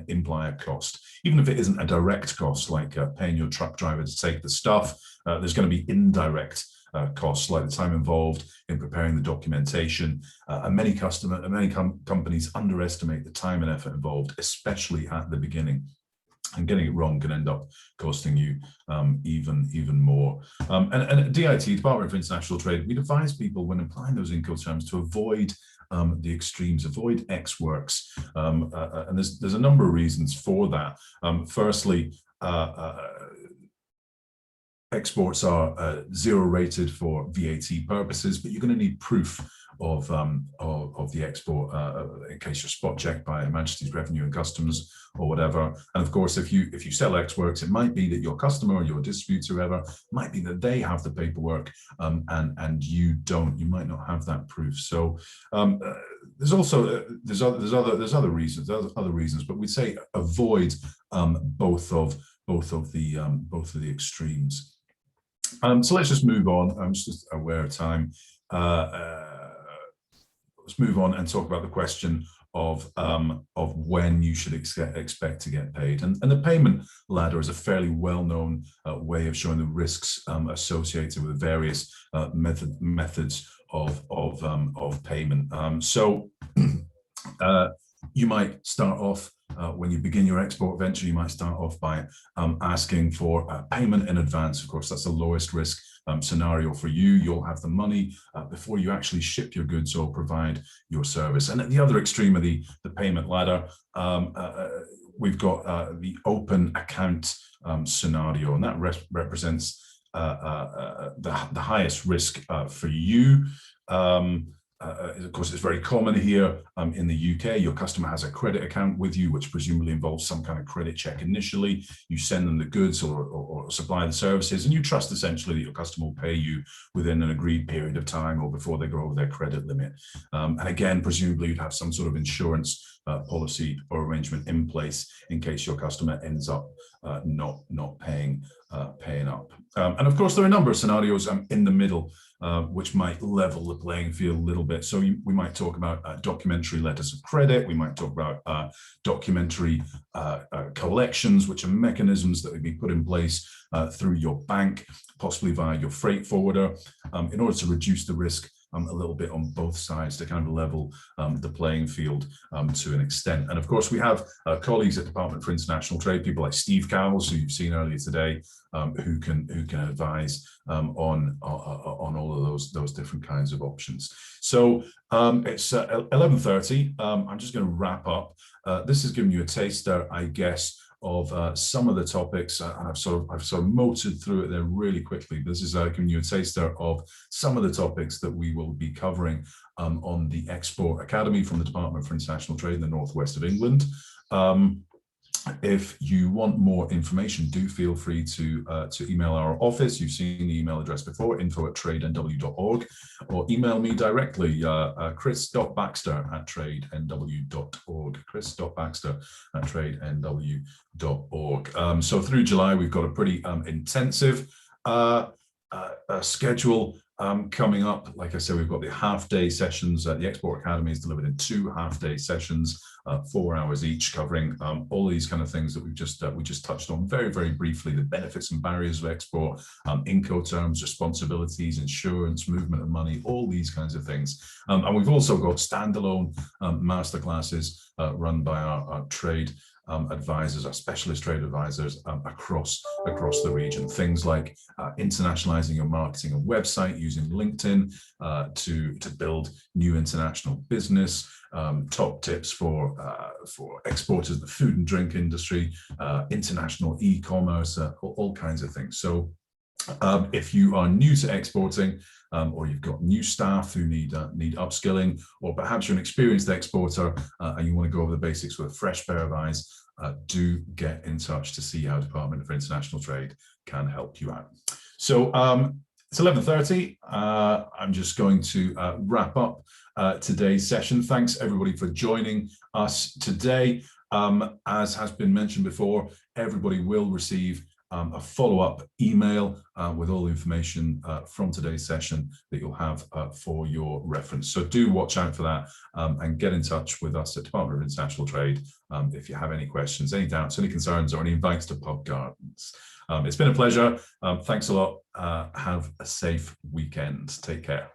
imply a cost. Even if it isn't a direct cost, like paying your truck driver to take the stuff, there's going to be indirect costs, like the time involved in preparing the documentation. And many companies underestimate the time and effort involved, especially at the beginning. And getting it wrong can end up costing you even more. And at DIT, Department for International Trade, we'd advise people when applying those Incoterms to avoid the extremes, avoid Ex-Works. And there's a number of reasons for that. Firstly, exports are 0 rated for VAT purposes, but you're going to need proof of the export in case you're spot checked by Her Majesty's Revenue and Customs or whatever. And of course, if you sell Ex-Works, it might be that your customer or your distributor, whoever, might be that they have the paperwork and you don't. You might not have that proof. So there's also there's other reasons, but we'd say avoid both of the extremes. So let's just move on. I'm just aware of time. Let's move on and talk about the question of when you should expect to get paid. And the payment ladder is a fairly well-known way of showing the risks associated with various methods of payment. So you might start off when you begin your export venture, you might start off by asking for payment in advance. Of course, that's the lowest risk scenario for you. You'll have the money before you actually ship your goods or provide your service. And at the other extreme of the payment ladder, we've got the open account scenario, and that represents the highest risk for you. Of course, it's very common here in the UK. Your customer has a credit account with you, which presumably involves some kind of credit check initially. You send them the goods or supply the services, and you trust essentially that your customer will pay you within an agreed period of time or before they go over their credit limit. And again, presumably you'd have some sort of insurance policy or arrangement in place in case your customer ends up not paying up. And of course, there are a number of scenarios in the middle which might level the playing field a little bit. So we might talk about documentary letters of credit. We might talk about documentary collections, which are mechanisms that would be put in place through your bank, possibly via your freight forwarder, in order to reduce the risk a little bit on both sides, to kind of level the playing field to an extent. And of course, we have colleagues at Department for International Trade, people like Steve Cowles, who you've seen earlier today, who can advise on all of those different kinds of options. So it's 11:30. I'm just going to wrap up. This has given you a taster, I guess, of some of the topics, and I've sort of motored through it there really quickly. This is giving you a taster of some of the topics that we will be covering on the Export Academy from the Department for International Trade in the Northwest of England. If you want more information, do feel free to email our office. You've seen the email address before, info@tradenw.org, or email me directly, chris.baxter@tradenw.org, chris.baxter@tradenw.org. So through July, we've got a pretty intensive schedule coming up. Like I said, we've got the half-day sessions. The Export Academy is delivered in 2 half-day sessions, 4 hours each, covering all these kind of things that we just touched on very, very briefly: the benefits and barriers of export, Incoterms, responsibilities, insurance, movement of money, all these kinds of things. And we've also got standalone masterclasses run by our trade advisors, our specialist trade advisors across the region. Things like internationalizing your marketing and website using LinkedIn to build new international business, top tips for exporters in the food and drink industry, international e-commerce, all kinds of things. So if you are new to exporting, or you've got new staff who need upskilling, or perhaps you're an experienced exporter and you want to go over the basics with a fresh pair of eyes, do get in touch to see how Department for International Trade can help you out. So it's 11:30. I'm just going to wrap up today's session. Thanks everybody for joining us today. As has been mentioned before, everybody will receive a follow-up email with all the information from today's session that you'll have for your reference. So do watch out for that and get in touch with us at Department of International Trade if you have any questions, any doubts, any concerns, or any invites to pub gardens. It's been a pleasure. Thanks a lot. Have a safe weekend. Take care.